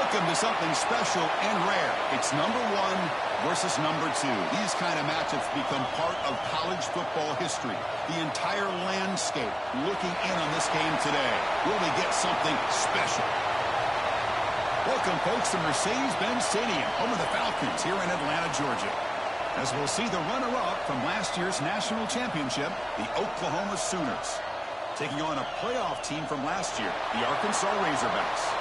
Welcome to something special and rare. It's number 1 versus number 2. These kind of matchups become part of college football history. The entire landscape looking in on this game today. Will we get something special? Welcome, folks, to Mercedes-Benz Stadium, home of the Falcons here in Atlanta, Georgia. As we'll see the runner-up from last year's national championship, the Oklahoma Sooners, taking on a playoff team from last year, the Arkansas Razorbacks.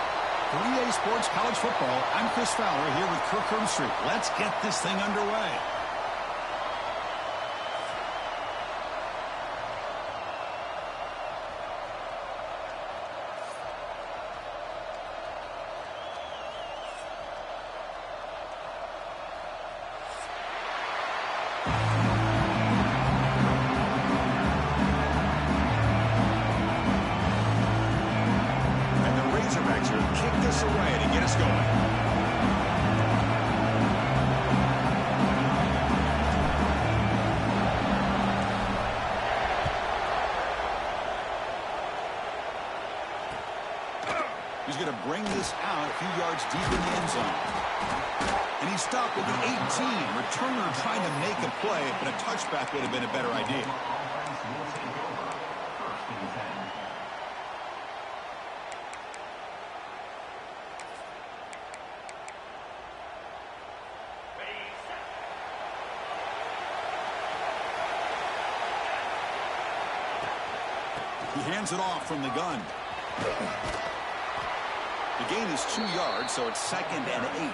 3A Sports College Football, I'm Chris Fowler here with Kirk Herbstreit. Let's get this thing underway. He's going to bring this out a few yards deep in the end zone. And he stopped at the 18. Returner trying to make a play, but a touchback would have been a better idea. He hands it off from the gun. The gain is 2 yards, so it's 2nd and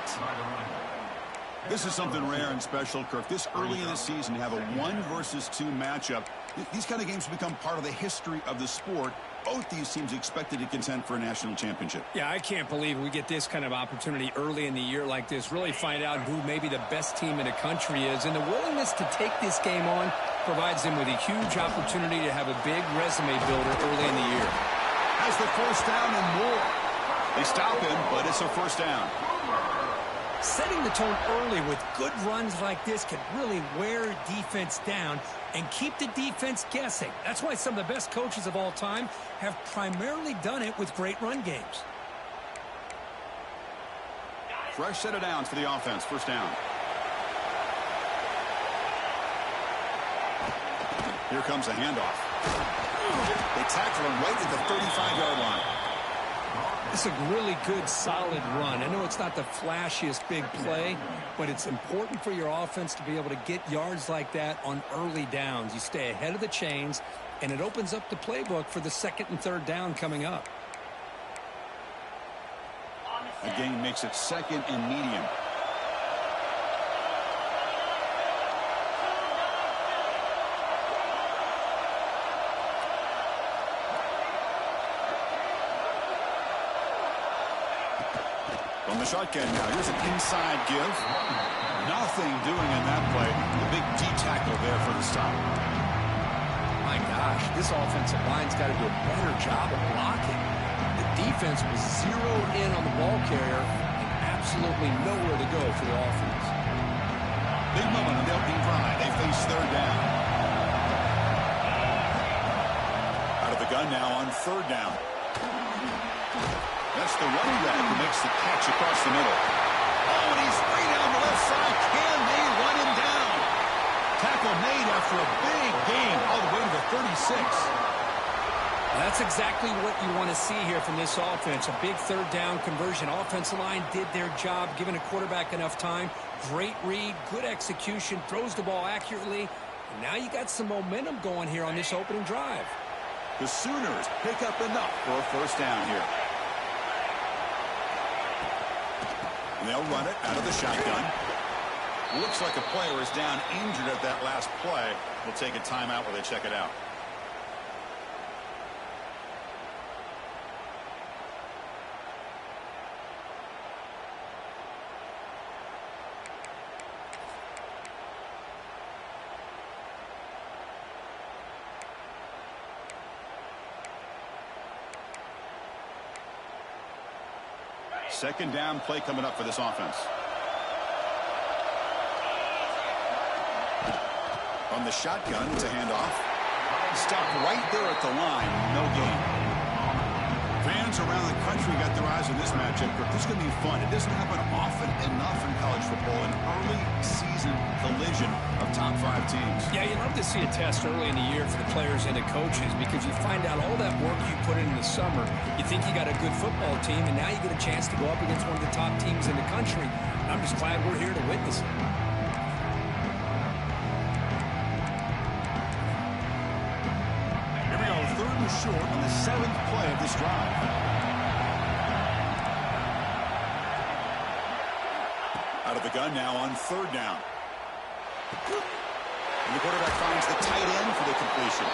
8. This is something rare and special, Kirk. This early in the season, to have a 1 versus 2 matchup. These kind of games become part of the history of the sport. Both these teams expected to contend for a national championship. Yeah, I can't believe we get this kind of opportunity early in the year like this. Really find out who maybe the best team in the country is. And the willingness to take this game on provides them with a huge opportunity to have a big resume builder early in the year. Has the first down and more. They stop him, but it's a first down. Setting the tone early with good runs like this can really wear defense down and keep the defense guessing. That's why some of the best coaches of all time have primarily done it with great run games. Fresh set of downs for the offense. First down. Here comes a handoff. They tackle him right at the 35-yard line. It's a really good, solid run. I know it's not the flashiest big play, but it's important for your offense to be able to get yards like that on early downs. You stay ahead of the chains, and it opens up the playbook for the 2nd and 3rd down coming up. The gain makes it 2nd and medium. From the shotgun now, here's an inside give. Nothing doing in that play. The big D tackle there for the stop. My gosh, this offensive line's got to do a better job of blocking. The defense was zeroed in on the ball carrier and absolutely nowhere to go for the offense. Big moment on the opening drive. They face 3rd down. Out of the gun now on 3rd down. That's the running back who makes the catch across the middle. Oh, and he's free down the left side. Can they run him down? Tackle made after a big gain all the way to the 36. That's exactly what you want to see here from this offense. A big 3rd down conversion. Offensive line did their job, giving a quarterback enough time. Great read, good execution, throws the ball accurately. And now you got some momentum going here on this opening drive. The Sooners pick up enough for a first down here. And they'll run it out of the shotgun. Looks like a player is down injured at that last play. We'll take a timeout while they check it out. Second down play coming up for this offense. On the shotgun, it's a handoff. Stopped right there at the line. No gain. Fans around the country got their eyes on this matchup, but this is going to be fun. It doesn't happen often enough in college football, an early season collision of top 5 teams. Yeah, you love to see a test early in the year for the players and the coaches because you find out all that work you put in the summer. You think you got a good football team, and now you get a chance to go up against one of the top teams in the country. I'm just glad we're here to witness it. Short on the 7th play of this drive. Out of the gun now on 3rd down. And the quarterback finds the tight end for the completion.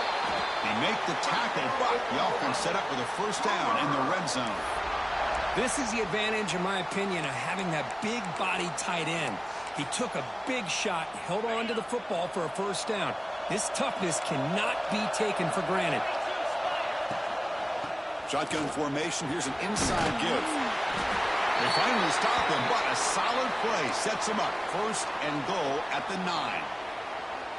They make the tackle, but the offense set up with a 1st down in the red zone. This is the advantage, in my opinion, of having that big body tight end. He took a big shot, held on to the football for a 1st down. This toughness cannot be taken for granted. Shotgun formation. Here's an inside give. They finally stop him, but a solid play sets him up. 1st and goal at the 9.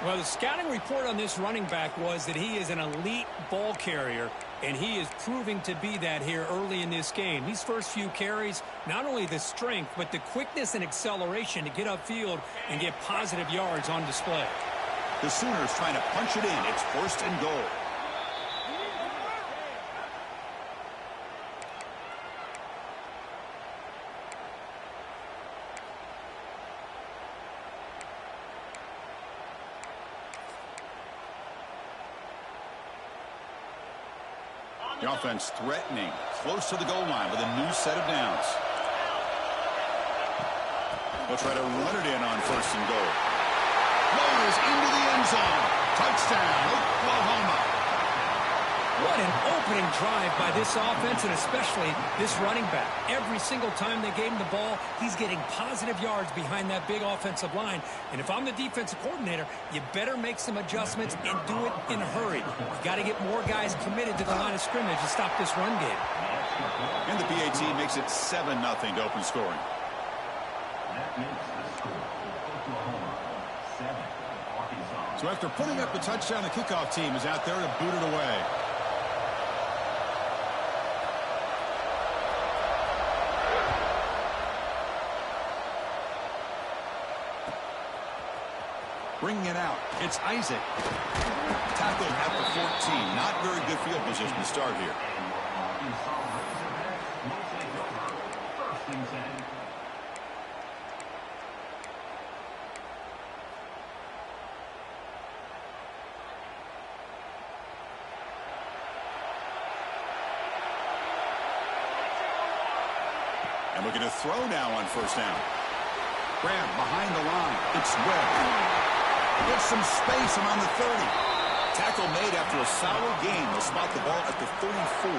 Well, the scouting report on this running back was that he is an elite ball carrier, and he is proving to be that here early in this game. These first few carries, not only the strength, but the quickness and acceleration to get upfield and get positive yards on display. The Sooners trying to punch it in. It's 1st and goal. The offense threatening, close to the goal line with a new set of downs. They'll try to run it in on 1st and goal. Rolls into the end zone. Touchdown, Oklahoma. What an opening drive by this offense, and especially this running back. Every single time they gave him the ball, he's getting positive yards behind that big offensive line. And if I'm the defensive coordinator, you better make some adjustments and do it in a hurry. You got to get more guys committed to the line of scrimmage to stop this run game. And the PAT makes it 7-0 to open scoring. So after putting up the touchdown, the kickoff team is out there to boot it away. Bringing it out, it's Isaac. Tackled at the 14. Not very good field position to start here. And looking to throw now on 1st down. Grab behind the line. It's Webb. Gets some space around the 30. Tackle made after a solid gain. They'll spot the ball at the 34.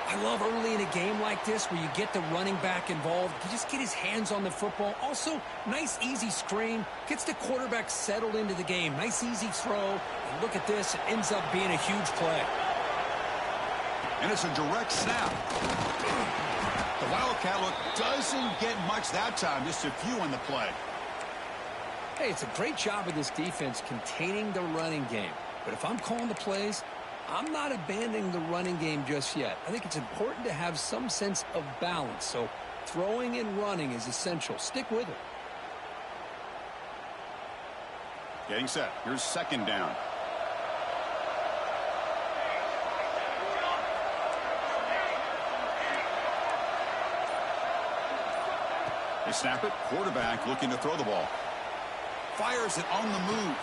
I love early in a game like this where you get the running back involved. You just get his hands on the football. Also, nice, easy screen. Gets the quarterback settled into the game. Nice, easy throw. And look at this. It ends up being a huge play. And it's a direct snap. The Wildcat look doesn't get much that time. Just a few on the play. Hey, it's a great job of this defense containing the running game. But if I'm calling the plays, I'm not abandoning the running game just yet. I think it's important to have some sense of balance. So throwing and running is essential. Stick with it. Getting set. Here's 2nd down. They snap it. Quarterback looking to throw the ball. Fires it on the move.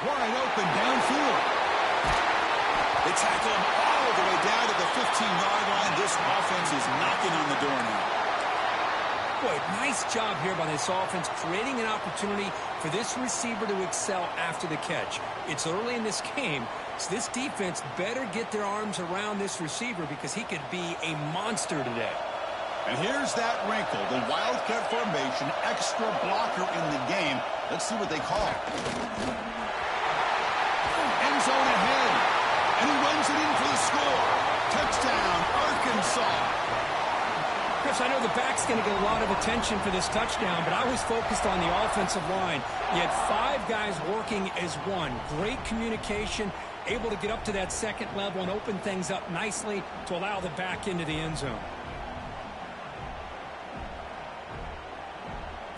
Wide open downfield. They tackle him all the way down to the 15-yard line. This offense is knocking on the door now. Boy, nice job here by this offense, creating an opportunity for this receiver to excel after the catch. It's early in this game, so this defense better get their arms around this receiver because he could be a monster today. And here's that wrinkle, the Wildcat formation, extra blocker in the game. Let's see what they call. End zone ahead, and he runs it in for the score. Touchdown, Arkansas. Chris, I know the back's going to get a lot of attention for this touchdown, but I was focused on the offensive line. You had 5 guys working as one. Great communication, able to get up to that second level and open things up nicely to allow the back into the end zone.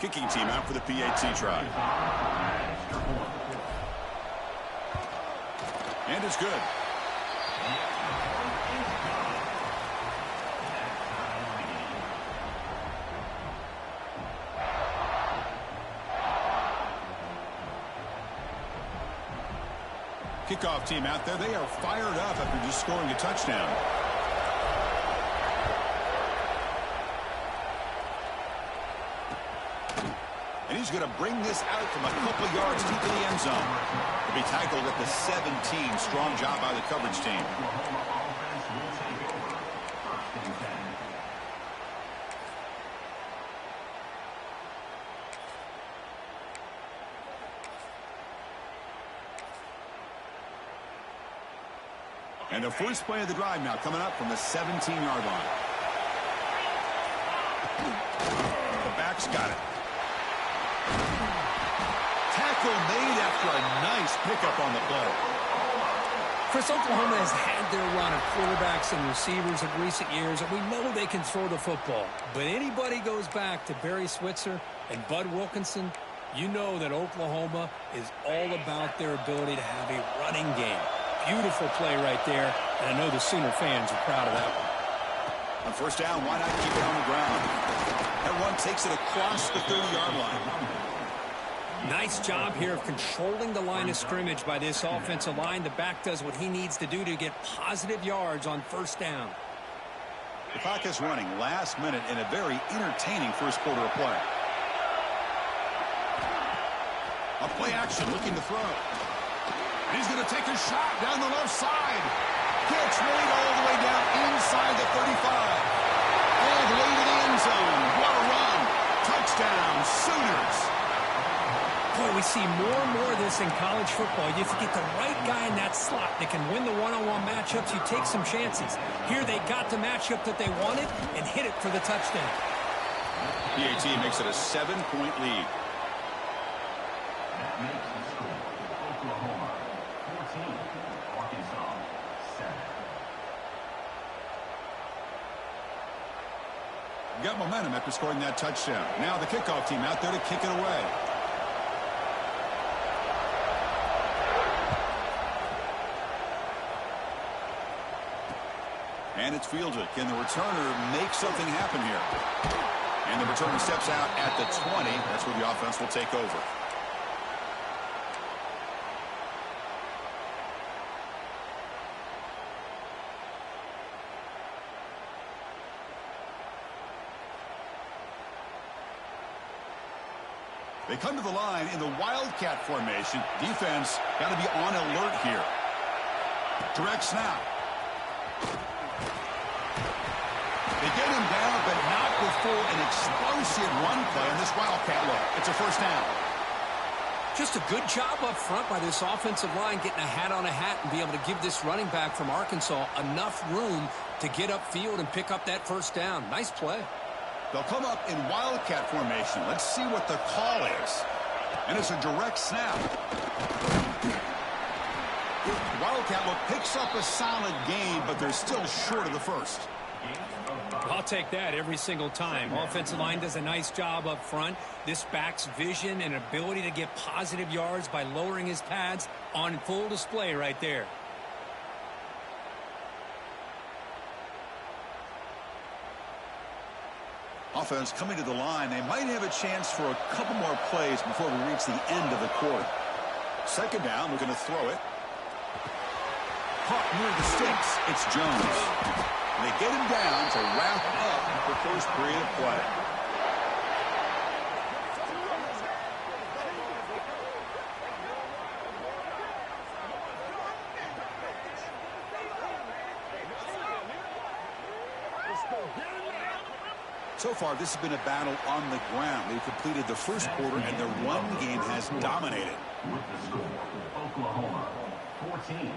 Kicking team out for the PAT try. And it's good. Kickoff team out there. They are fired up after just scoring a touchdown. And he's going to bring this out from a couple yards deep in the end zone. To be tackled at the 17. Strong job by the coverage team. And the first play of the drive now coming up from the 17-yard line. The back's got it. Tackle made after a nice pickup on the play. Chris, Oklahoma has had their run of quarterbacks and receivers of recent years, and we know they can throw the football. But anybody goes back to Barry Switzer and Bud Wilkinson, you know that Oklahoma is all about their ability to have a running game. Beautiful play right there, and I know the Sooner fans are proud of that one. On first down, why not keep it on the ground? That one takes it across the 30-yard line. Nice job here of controlling the line of scrimmage by this offensive line. The back does what he needs to do to get positive yards on first down. The clock is running last minute in a very entertaining first quarter of play. A play action looking to throw. He's going to take a shot down the left side. Gets made all the way down inside the 35. All the way to the end zone. What a run. Touchdown, Sooners. Boy, we see more and more of this in college football. If you get the right guy in that slot that can win the one-on-one matchups, you take some chances. Here they got the matchup that they wanted and hit it for the touchdown. PAT makes it a 7-point lead. Got momentum after scoring that touchdown. Now the kickoff team out there to kick it away. And it's fielded. Can the returner make something happen here? And the returner steps out at the 20. That's where the offense will take over. They come to the line in the Wildcat formation. Defense got to be on alert here. Direct snap. They get him down, but not before an explosive run play on this Wildcat look. It's a first down. Just a good job up front by this offensive line, getting a hat on a hat and be able to give this running back from Arkansas enough room to get upfield and pick up that first down. Nice play. They'll come up in Wildcat formation. Let's see what the call is. And it's a direct snap. Wildcat look picks up a solid gain, but they're still short of the first. I'll take that every single time. Offensive line does a nice job up front. This back's vision and ability to get positive yards by lowering his pads on full display right there. Offense coming to the line. They might have a chance for a couple more plays before we reach the end of the quarter. Second down, we're going to throw it. Caught near the sticks. It's Jones. And they get him down to wrap up the first period of play. So far, this has been a battle on the ground. They've completed the first quarter, and their run game has dominated. With the score, Oklahoma 14.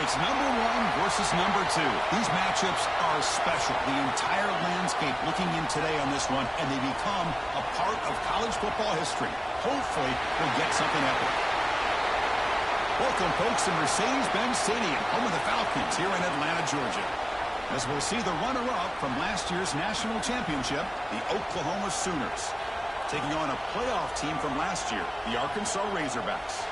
It's number one versus number two. These matchups are special. The entire landscape looking in today on this one, and they become a part of college football history. Hopefully, we'll get something epic. Welcome, folks, to Mercedes-Benz Stadium, home of the Falcons here in Atlanta, Georgia. As we'll see the runner-up from last year's national championship, the Oklahoma Sooners, taking on a playoff team from last year, the Arkansas Razorbacks.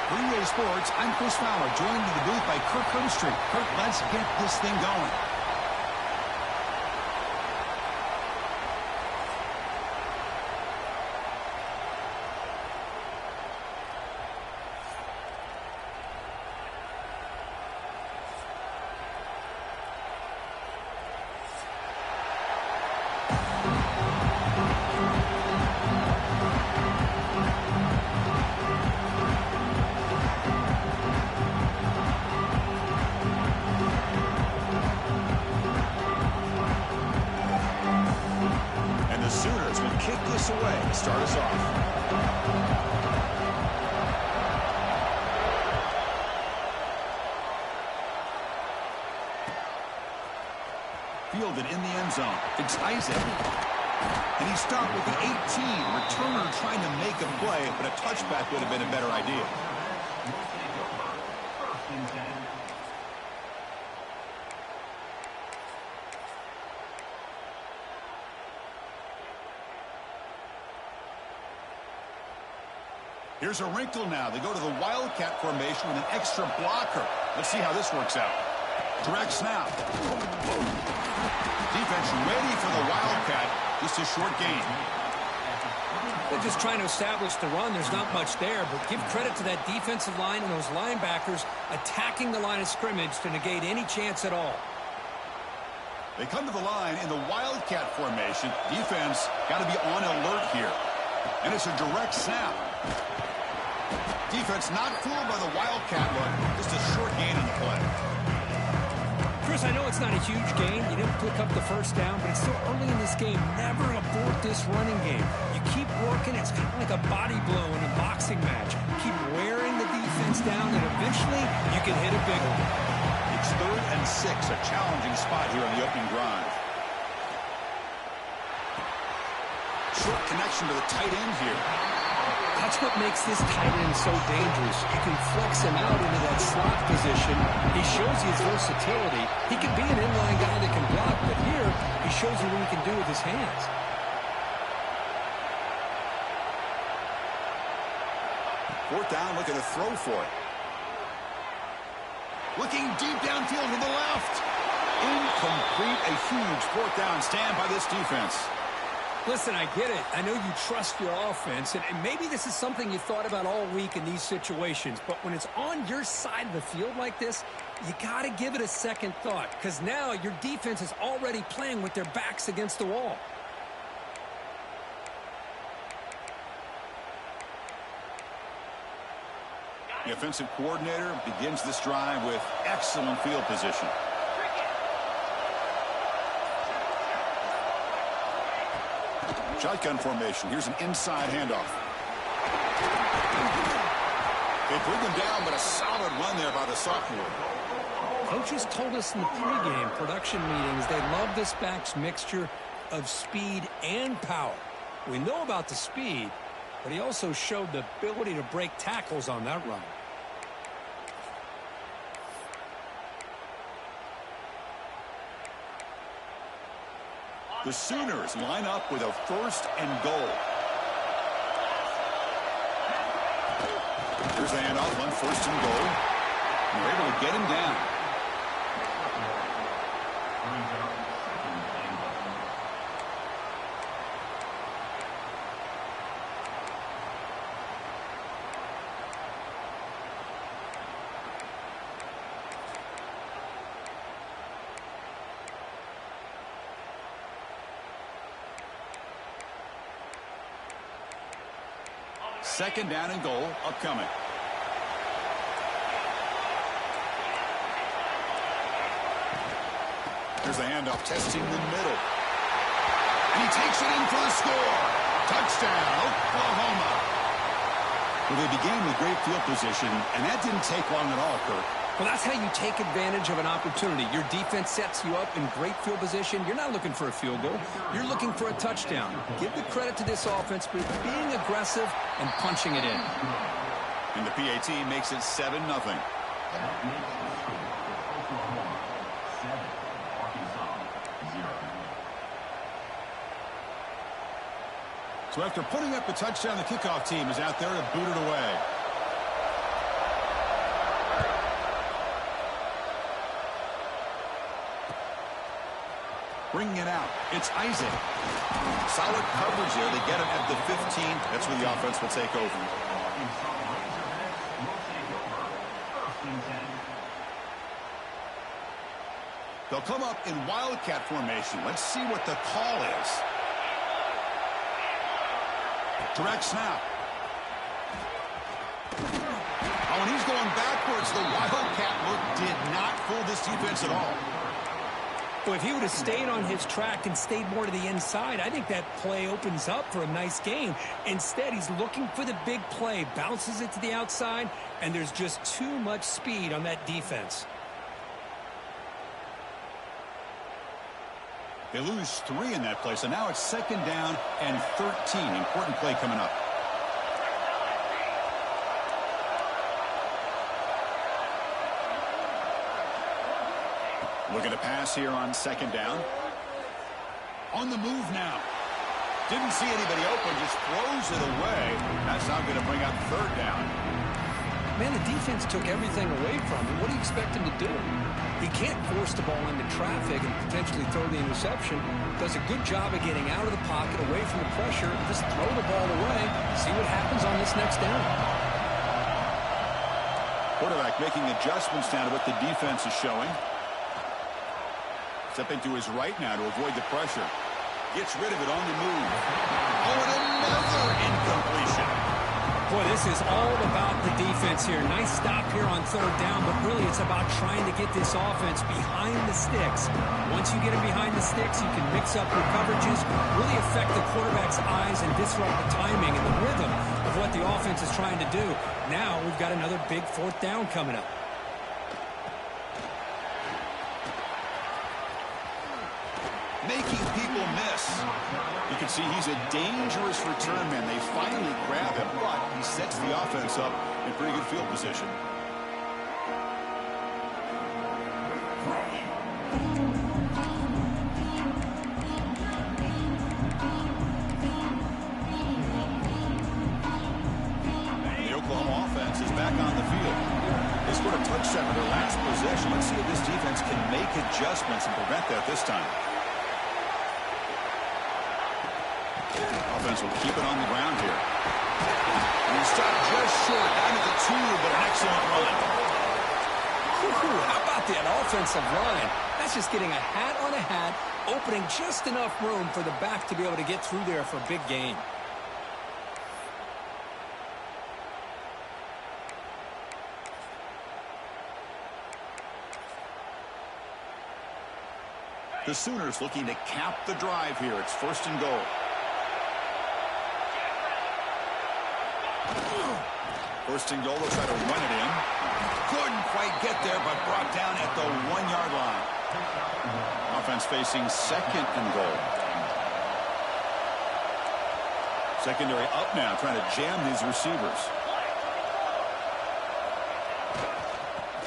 For EA Sports, I'm Chris Fowler, joined in the booth by Kirk Herbstreit. Kirk, let's get this thing going. Away to start us off. Fielded in the end zone. It's Isaac. And he stopped with the 18. Returner trying to make a play, but a touchback would have been a better idea. Here's a wrinkle now. They go to the Wildcat formation with an extra blocker. Let's see how this works out. Direct snap. Defense ready for the Wildcat. Just a short gain. They're just trying to establish the run. There's not much there, but give credit to that defensive line and those linebackers attacking the line of scrimmage to negate any chance at all. They come to the line in the Wildcat formation. Defense got to be on alert here. And it's a direct snap. Defense not fooled by the Wildcat look. Just a short gain on the play. Chris, I know it's not a huge gain. You didn't pick up the first down, but it's still early in this game. Never abort this running game. You keep working. It's kind of like a body blow in a boxing match. Keep wearing the defense down, and eventually you can hit a big one. It's 3rd and 6, a challenging spot here on the opening drive. Short connection to the tight end here. That's what makes this tight end so dangerous. You can flex him out into that slot position. He shows his versatility. He can be an inline guy that can block, but here he shows you what he can do with his hands. Fourth down, looking to throw for it. Looking deep downfield to the left. Incomplete, a huge fourth down stand by this defense. Listen, I get it. I know you trust your offense, and maybe this is something you thought about all week in these situations, but when it's on your side of the field like this, you got to give it a second thought, because now your defense is already playing with their backs against the wall. The offensive coordinator begins this drive with excellent field position. Shotgun formation. Here's an inside handoff. They bring him down, but a solid run there by the sophomore. Coaches told us in the pregame production meetings they love this back's mixture of speed and power. We know about the speed, but he also showed the ability to break tackles on that run. The Sooners line up with a 1st and goal. Here's a handoff on 1st and goal. And they're able to get him down. Second down and goal upcoming. Here's the handoff, testing the middle. And he takes it in for the score. Touchdown, Oklahoma. Well, they began with great field position, and that didn't take long at all, Kirk. Well, that's how you take advantage of an opportunity. Your defense sets you up in great field position. You're not looking for a field goal. You're looking for a touchdown. Give the credit to this offense for being aggressive and punching it in. And the PAT makes it 7-0. So after putting up a touchdown, the kickoff team is out there to boot it away. Bringing it out, it's Isaac. Solid coverage there. They get him at the 15. That's where the offense will take over. They'll come up in wildcat formation. Let's see what the call is. Direct snap. Oh, and he's going backwards. The wildcat look did not fool this defense at all. Well, if he would have stayed on his track and stayed more to the inside, I think that play opens up for a nice game. Instead, he's looking for the big play, bounces it to the outside, and there's just too much speed on that defense. They lose 3 in that play, so now it's second down and 13. Important play coming up. Looking to pass here on second down. On the move now. Didn't see anybody open, just throws it away. That's not going to bring up third down. Man, the defense took everything away from him. What do you expect him to do? He can't force the ball into traffic and potentially throw the interception. Does a good job of getting out of the pocket, away from the pressure, and just throw the ball away. See what happens on this next down. Quarterback making adjustments down to what the defense is showing. Stepping to his right now to avoid the pressure. Gets rid of it on the move. Oh, and another incompletion. Boy, this is all about the defense here. Nice stop here on third down, but really it's about trying to get this offense behind the sticks. Once you get them behind the sticks, you can mix up your coverages, really affect the quarterback's eyes and disrupt the timing and the rhythm of what the offense is trying to do. Now we've got another big fourth down coming up. Making people miss. You can see he's a dangerous return man. They finally grab him, but he sets the offense up in pretty good field position. The Oklahoma offense is back on the field. They scored a touchdown in their last possession. Let's see if this defense can make adjustments and prevent that this time. Offense will keep it on the ground here. And he stopped just short, down to the 2, but an excellent run. How about that offensive line? That's just getting a hat on a hat, opening just enough room for the back to be able to get through there for a big gain. The Sooners looking to cap the drive here. It's first and goal. First and goal, they'll try to run it in. Couldn't quite get there, but brought down at the 1-yard line. Offense facing second and goal. Secondary up now, trying to jam these receivers.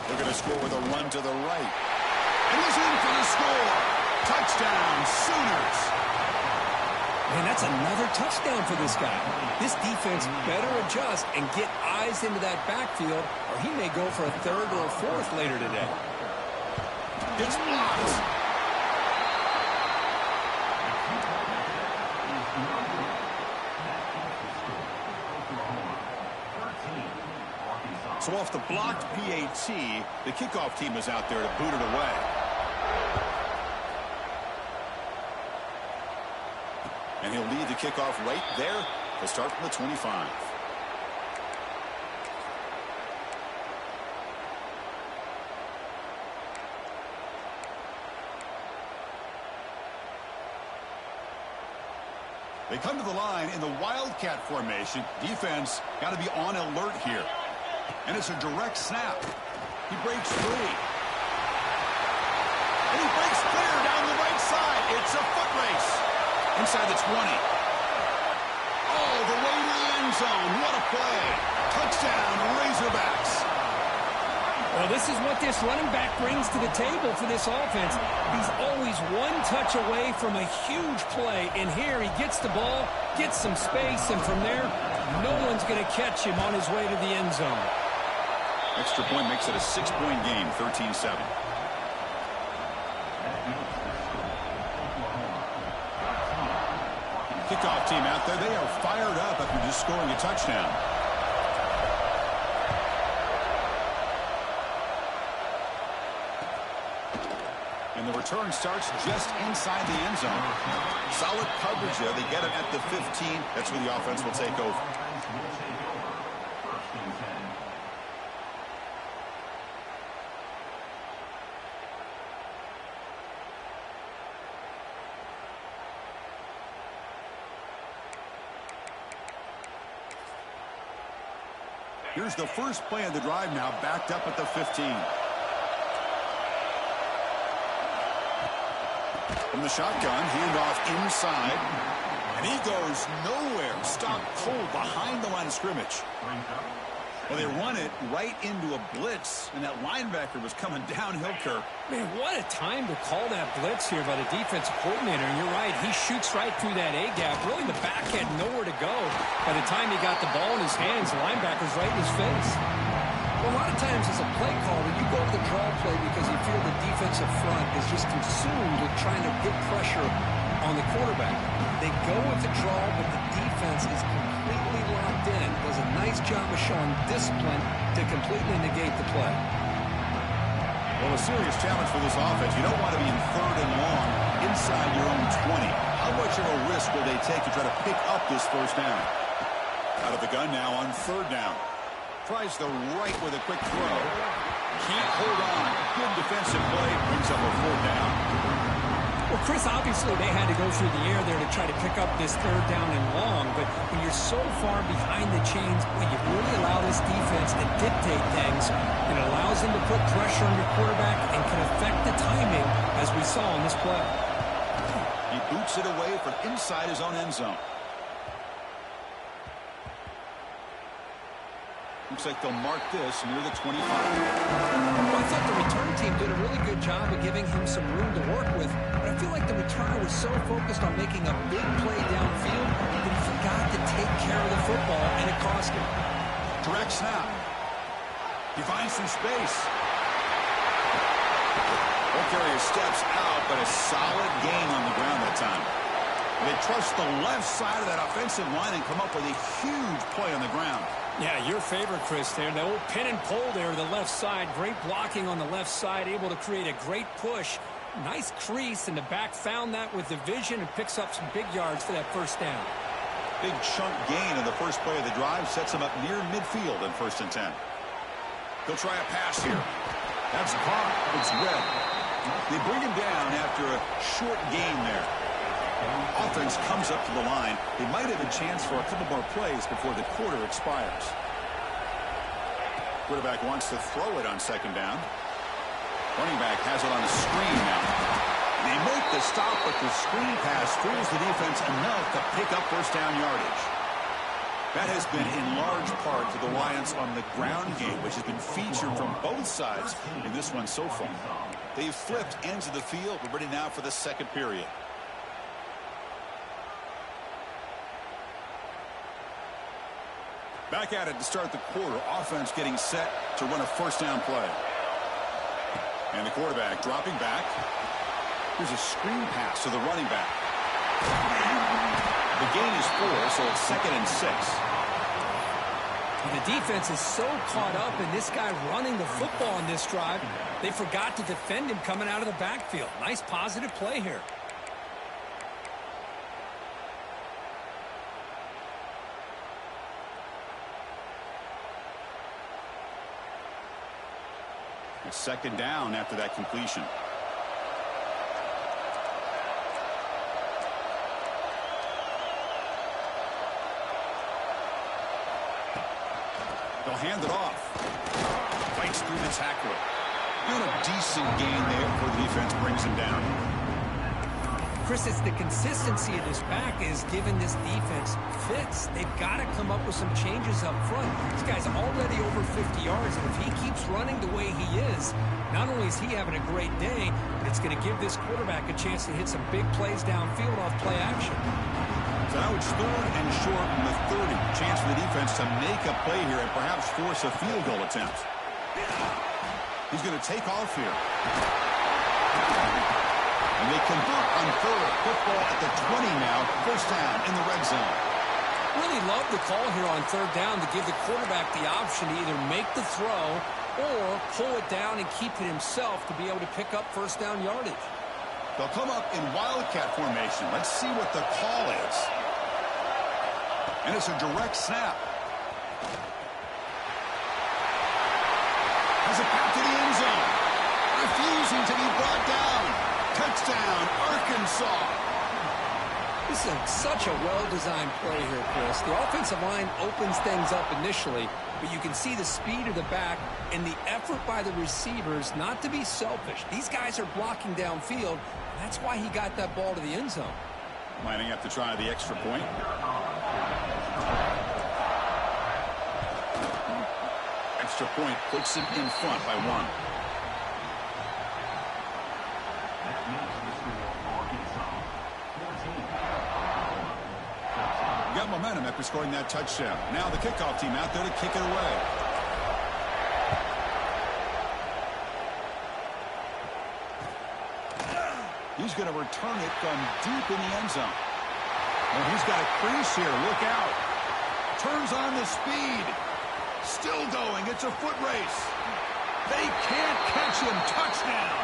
They're going to score with a run to the right. And he's in for the score. Touchdown, Sooners. Man, that's another touchdown for this guy. This defense better adjust and get eyes into that backfield, or he may go for a third or a fourth later today. It's blocked. So off the blocked PAT, the kickoff team is out there to boot it away. And he'll lead the kickoff right there to start from the 25. They come to the line in the Wildcat formation. Defense got to be on alert here. And it's a direct snap. He breaks free. And he breaks clear down the right side. It's a foot race. Inside the 20. Oh, the way to the end zone. What a play. Touchdown, Razorbacks. Well, this is what this running back brings to the table for this offense. He's always one touch away from a huge play. And here he gets the ball, gets some space, and from there, no one's going to catch him on his way to the end zone. Extra point makes it a 6-point game, 13-7. Kickoff team out there. They are fired up after just scoring a touchdown. And the return starts just inside the end zone. Solid coverage there. They get it at the 15. That's where the offense will take over. Here's the first play of the drive now, backed up at the 15. From the shotgun, handoff inside. And he goes nowhere. Stopped cold behind the line of scrimmage. Well, they run it right into a blitz, and that linebacker was coming downhill curve. Man, what a time to call that blitz here by the defensive coordinator. And you're right, he shoots right through that A-gap. Really, the back had nowhere to go. By the time he got the ball in his hands, the linebacker's right in his face. Well, a lot of times as a play caller, you go to the draw play because you feel the defensive front is just consumed with trying to get pressure on the quarterback. They go with the draw, but the defense is completely locked in. Does a nice job of showing discipline to completely negate the play. Well, a serious challenge for this offense. You don't want to be in 3rd and long inside your own 20. How much of a risk will they take to try to pick up this first down? Out of the gun now on 3rd down. Tries the right with a quick throw. Can't hold on. Good defensive play. Brings up a 4th down. Well, Chris, obviously they had to go through the air there to try to pick up this 3rd down and long, but when you're so far behind the chains, well, you really allow this defense to dictate things. It allows them to put pressure on your quarterback and can affect the timing, as we saw in this play. He boots it away from inside his own end zone. Looks like they'll mark this near the 25. Well, I thought the return team did a really good job of giving him some room to work with, but I feel like the returner was so focused on making a big play downfield that he forgot to take care of the football, and it cost him. Direct snap. He finds some space. Carrier steps out, but a solid gain on the ground that time. They trust the left side of that offensive line and come up with a huge play on the ground. Yeah, your favorite, Chris, there. The old pin and pull there, the left side. Great blocking on the left side, able to create a great push. Nice crease, and the back found that with the vision and picks up some big yards for that first down. Big chunk gain in the first play of the drive sets him up near midfield in 1st and 10. He'll try a pass here. That's caught. It's red. They bring him down after a short gain there. Offense comes up to the line. They might have a chance for a couple more plays before the quarter expires. Quarterback wants to throw it on 2nd down. Running back has it on a screen now. They make the stop, but the screen pass fools the defense enough to pick up 1st down yardage. That has been in large part to the reliance on the ground game, which has been featured from both sides in this one so far. They've flipped ends of the field. We're ready now for the 2nd period. Back at it to start the quarter. Offense getting set to run a 1st down play. And the quarterback dropping back. Here's a screen pass to the running back. The gain is 4, so it's 2nd and 6. The defense is so caught up in this guy running the football on this drive, they forgot to defend him coming out of the backfield. Nice positive play here. A 2nd down after that completion. They'll hand it off. Fights through the tackle. And a decent gain there before the defense brings him down. Chris, it's the consistency of this back is giving this defense fits. They've got to come up with some changes up front. This guy's already over 50 yards, and if he keeps running the way he is, not only is he having a great day, but it's going to give this quarterback a chance to hit some big plays downfield off play action. So now it's 3rd and short from the 30. Chance for the defense to make a play here and perhaps force a field goal attempt. He's going to take off here. And they convert on 3rd. Football at the 20 now. 1st down in the red zone. Really love the call here on 3rd down to give the quarterback the option to either make the throw or pull it down and keep it himself to be able to pick up 1st down yardage. They'll come up in wildcat formation. Let's see what the call is. And it's a direct snap. Has it back to the end zone. Refusing to be brought down. Touchdown, Arkansas. This is such a well-designed play here, Chris. The offensive line opens things up initially, but you can see the speed of the back and the effort by the receivers not to be selfish. These guys are blocking downfield. That's why he got that ball to the end zone. Lining up to try the extra point. Extra point puts him in front by 1. Got momentum after scoring that touchdown. Now the kickoff team out there to kick it away. He's going to return it from deep in the end zone. And he's got a crease here. Look out. Turns on the speed. Still going. It's a foot race. They can't catch him. Touchdown.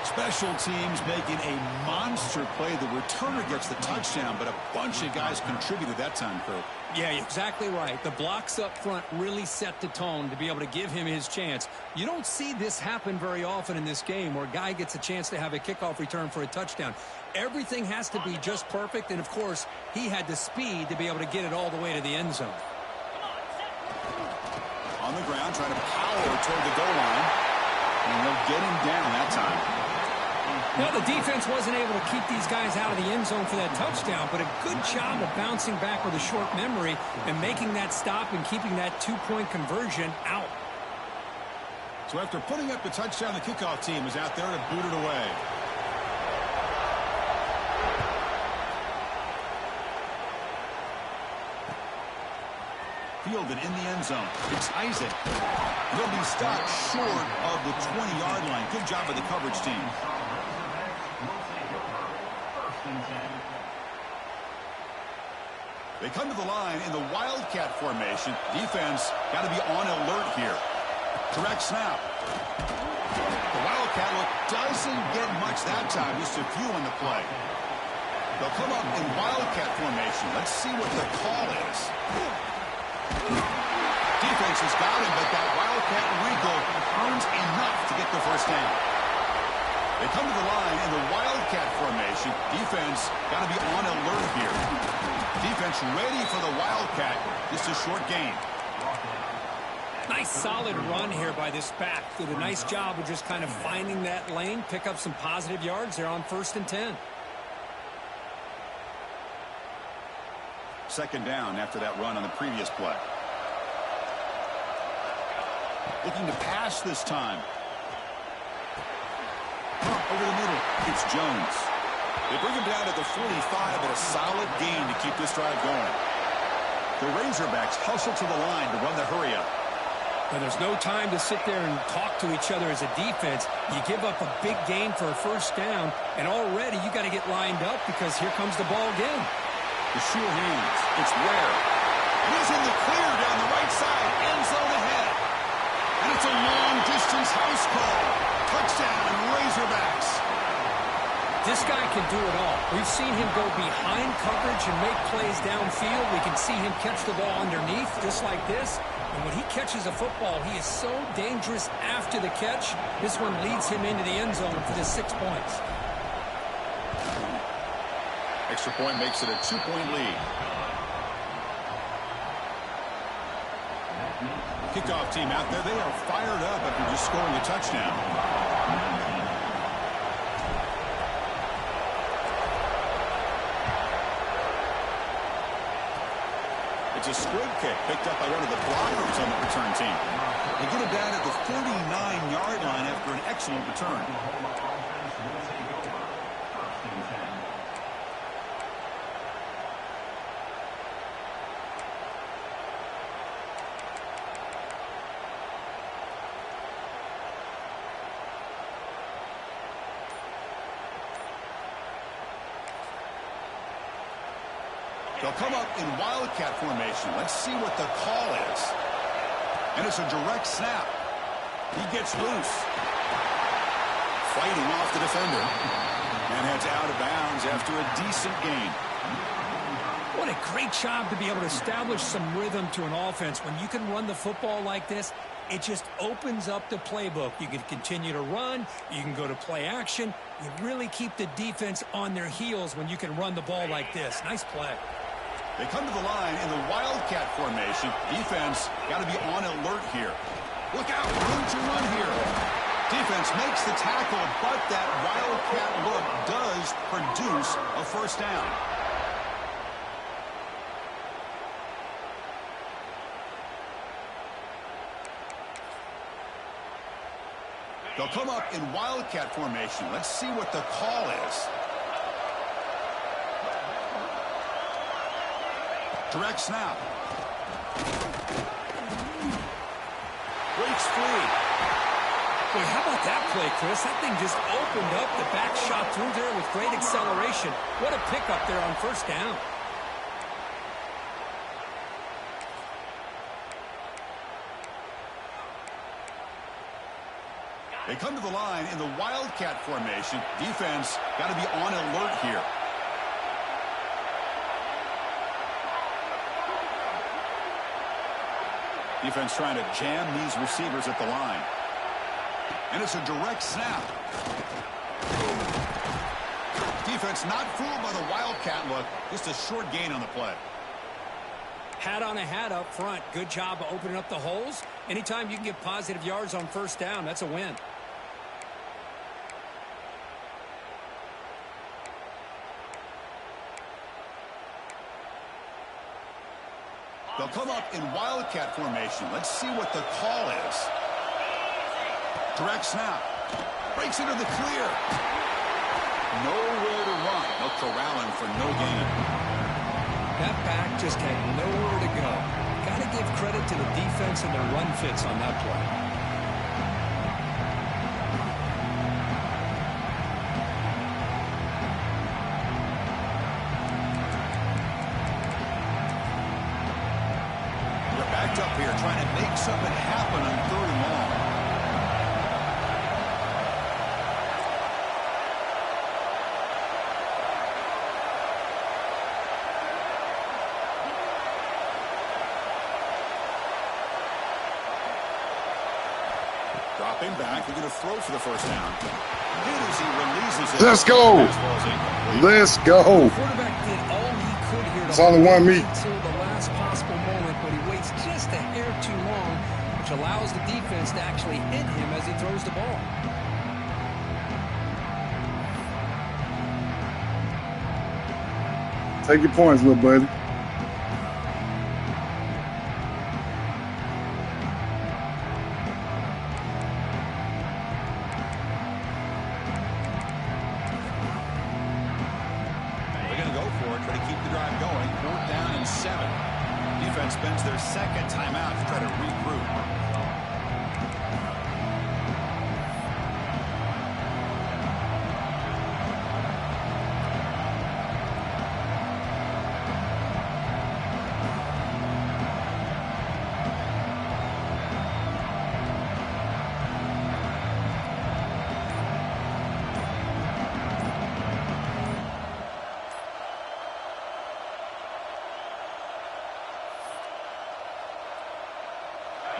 Special teams making a monster play. The returner gets the touchdown, but a bunch of guys contributed that time, Kurt. Yeah, you're exactly right. The blocks up front really set the tone to be able to give him his chance. You don't see this happen very often in this game where a guy gets a chance to have a kickoff return for a touchdown. Everything has to be just perfect, and of course, he had the speed to be able to get it all the way to the end zone. On the ground, trying to power toward the goal line, and they'll get him down that time. Well, the defense wasn't able to keep these guys out of the end zone for that touchdown, but a good job of bouncing back with a short memory and making that stop and keeping that 2-point conversion out. So after putting up the touchdown, the kickoff team is out there to boot it away. Fielded in the end zone. It's Isaac. He'll be stopped short of the 20-yard line. Good job by the coverage team. They come to the line in the wildcat formation. Defense got to be on alert here. Direct snap. The wildcat look doesn't get much that time. Just a few on the play. They'll come up in wildcat formation. Let's see what the call is. Defense has got him, but that wildcat wrinkle earns enough to get the 1st down. They come to the line in the wildcat formation. Defense got to be on alert here. Defense ready for the wildcat. Just a short gain. Nice solid run here by this back. Did a nice job of just kind of finding that lane, pick up some positive yards there on 1st and 10. 2nd down after that run on the previous play. Looking to pass this time. Over the middle, it's Jones. They bring him down at the 45, but a solid gain to keep this drive going. The Razorbacks hustle to the line to run the hurry-up. And there's no time to sit there and talk to each other as a defense. You give up a big gain for a 1st down, and already you got to get lined up because here comes the ball again. The sure hands. It's Ware. He's in the clear down the right side. End zone ahead. And it's a long-distance house call. Touchdown, Razorbacks. This guy can do it all. We've seen him go behind coverage and make plays downfield. We can see him catch the ball underneath just like this. And when he catches a football, he is so dangerous after the catch. This one leads him into the end zone for the 6 points. Extra point makes it a 2-point lead. Kickoff team out there, they are fired up after just scoring a touchdown. It's a squib kick picked up by one of the blockers on the return team. They get it down at the 49-yard line after an excellent return. They'll come up in wildcat formation. Let's see what the call is. And it's a direct snap. He gets loose. Fighting off the defender. And heads out of bounds after a decent gain. What a great job to be able to establish some rhythm to an offense. When you can run the football like this, it just opens up the playbook. You can continue to run. You can go to play action. You really keep the defense on their heels when you can run the ball like this. Nice play. They come to the line in the wildcat formation. Defense got to be on alert here. Look out, room to run here. Defense makes the tackle, but that wildcat look does produce a first down. They'll come up in wildcat formation. Let's see what the call is. Direct snap. Breaks free. Boy, how about that play, Chris? That thing just opened up. The back shot through there with great acceleration. What a pickup there on first down. They come to the line in the wildcat formation. Defense got to be on alert here. Defense trying to jam these receivers at the line. And it's a direct snap. Defense not fooled by the wildcat look. Just a short gain on the play. Hat on a hat up front. Good job of opening up the holes. Anytime you can get positive yards on first down, that's a win. They'll come up in wildcat formation. Let's see what the call is. Direct snap. Breaks into the clear. Nowhere to run. They'll corral him for no gain. That back just had nowhere to go. Got to give credit to the defense and their run fits on that play. Up here trying to make something happen on 3rd and long. Dropping back, they're going to throw for the first down. Hit as he releases it. Let's go. Let's go. The quarterback did all he could here to it's only one meat. Until the last possible moment, but he waits just a hair too long, which allows the defense to actually hit him as he throws the ball. Take your points, little buddy. Spends their second timeout to try to regroup.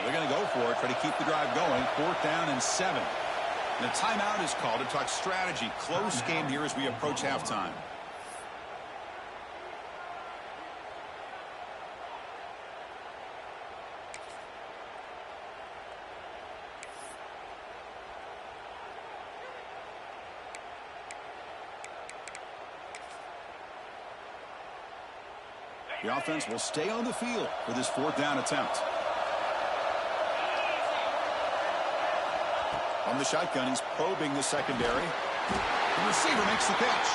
They're going to go for it, try to keep the drive going. 4th down and 7. And a timeout is called to talk strategy. Close game here as we approach halftime. The offense will stay on the field for this fourth down attempt. On the shotgun, he's probing the secondary. The receiver makes the catch.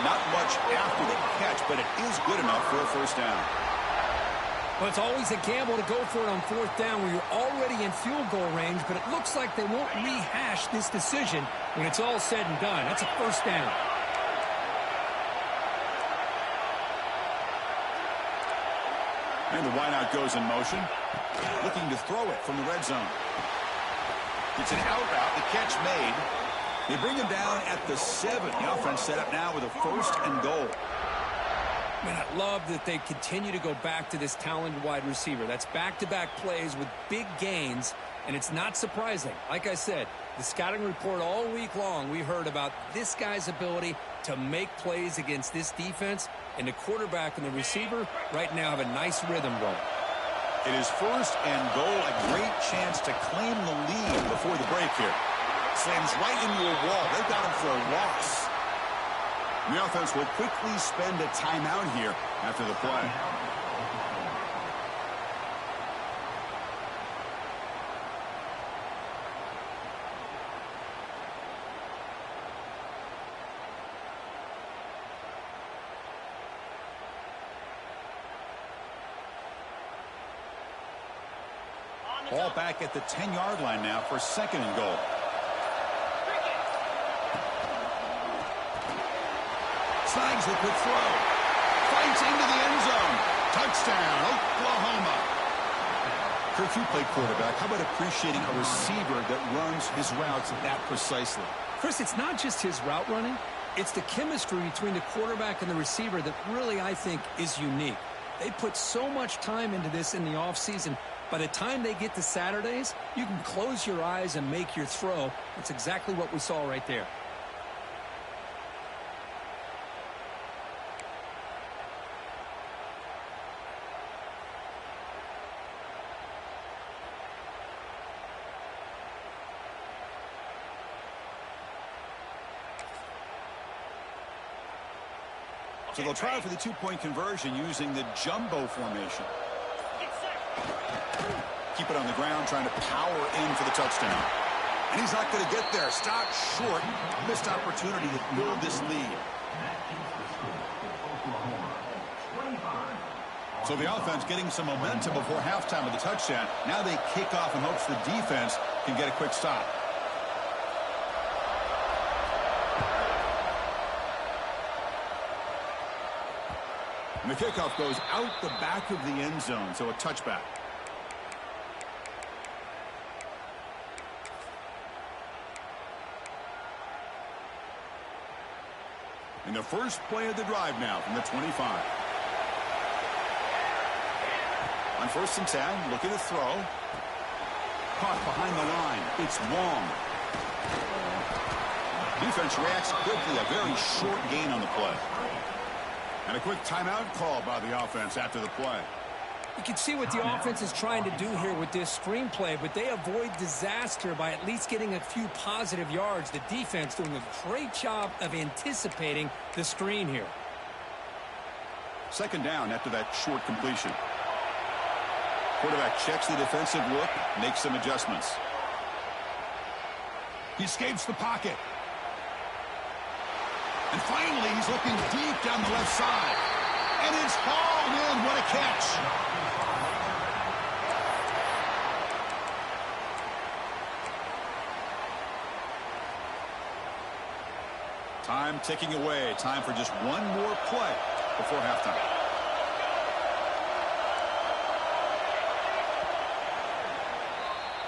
Not much after the catch, but it is good enough for a first down. Well, it's always a gamble to go for it on fourth down where you're already in field goal range, but it looks like they won't rehash this decision when it's all said and done. That's a first down. And the wideout goes in motion, looking to throw it from the red zone. It's an out route, the catch made. They bring him down at the 7. The offense set up now with a first and goal. Man, I love that they continue to go back to this talented wide receiver. That's back-to-back plays with big gains, and it's not surprising. Like I said, the scouting report all week long, we heard about this guy's ability to make plays against this defense, and the quarterback and the receiver right now have a nice rhythm going. It is first and goal, a great chance to claim the lead before the break here. Slams right into a wall. They've got him for a loss. The offense will quickly spend a timeout here after the play. Ball back at the 10-yard line now for second and goal. Snags the quick throw. Fights into the end zone. Touchdown, Oklahoma. Kirk, you played quarterback. How about appreciating a receiver that runs his routes that precisely? Chris, it's not just his route running. It's the chemistry between the quarterback and the receiver that really, I think, is unique. They put so much time into this in the offseason. By the time they get to Saturdays, you can close your eyes and make your throw. That's exactly what we saw right there. So they'll try for the two-point conversion using the jumbo formation. Keep it on the ground, trying to power in for the touchdown. And he's not going to get there. Stopped short. Missed opportunity to build this lead. So the offense getting some momentum before halftime with the touchdown. Now they kick off in hopes the defense can get a quick stop. And the kickoff goes out the back of the end zone, so a touchback. And the first play of the drive now from the 25. On 1st and 10, looking to throw. Caught behind the line. It's long. Defense reacts quickly. A very short gain on the play. And a quick timeout call by the offense after the play. You can see what the offense is trying to do here with this screenplay, but they avoid disaster by at least getting a few positive yards. The defense doing a great job of anticipating the screen here. Second down after that short completion. Quarterback checks the defensive look, makes some adjustments. He escapes the pocket. And finally, he's looking deep down the left side. And it's hauled in. What a catch. Time ticking away. Time for just one more play before halftime.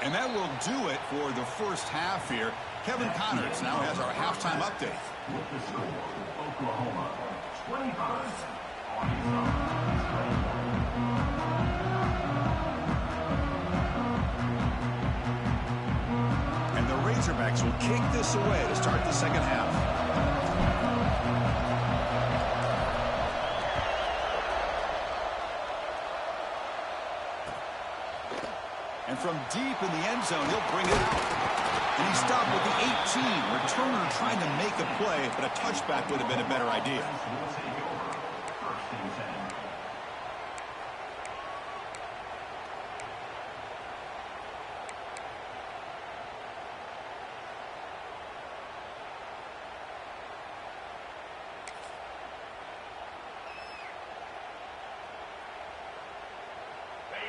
And that will do it for the first half here. Kevin Connors now has our halftime update. Oklahoma 25. And the Razorbacks will kick this away to start the second half. And from deep in the end zone, he'll bring it out. And he stopped with the 18. Returner trying to make a play, but a touchback would have been a better idea.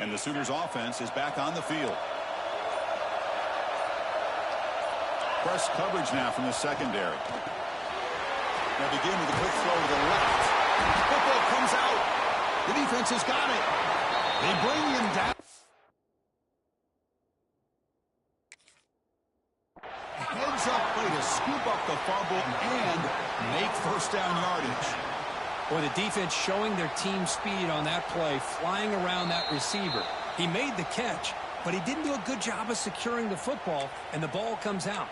And the Sooners offense is back on the field. Press coverage now from the secondary. They begin with a quick throw to the left. Football comes out. The defense has got it. They bring him down. Heads up play to scoop up the fumble and make first down yardage. Boy, the defense showing their team speed on that play, flying around that receiver. He made the catch, but he didn't do a good job of securing the football, and the ball comes out.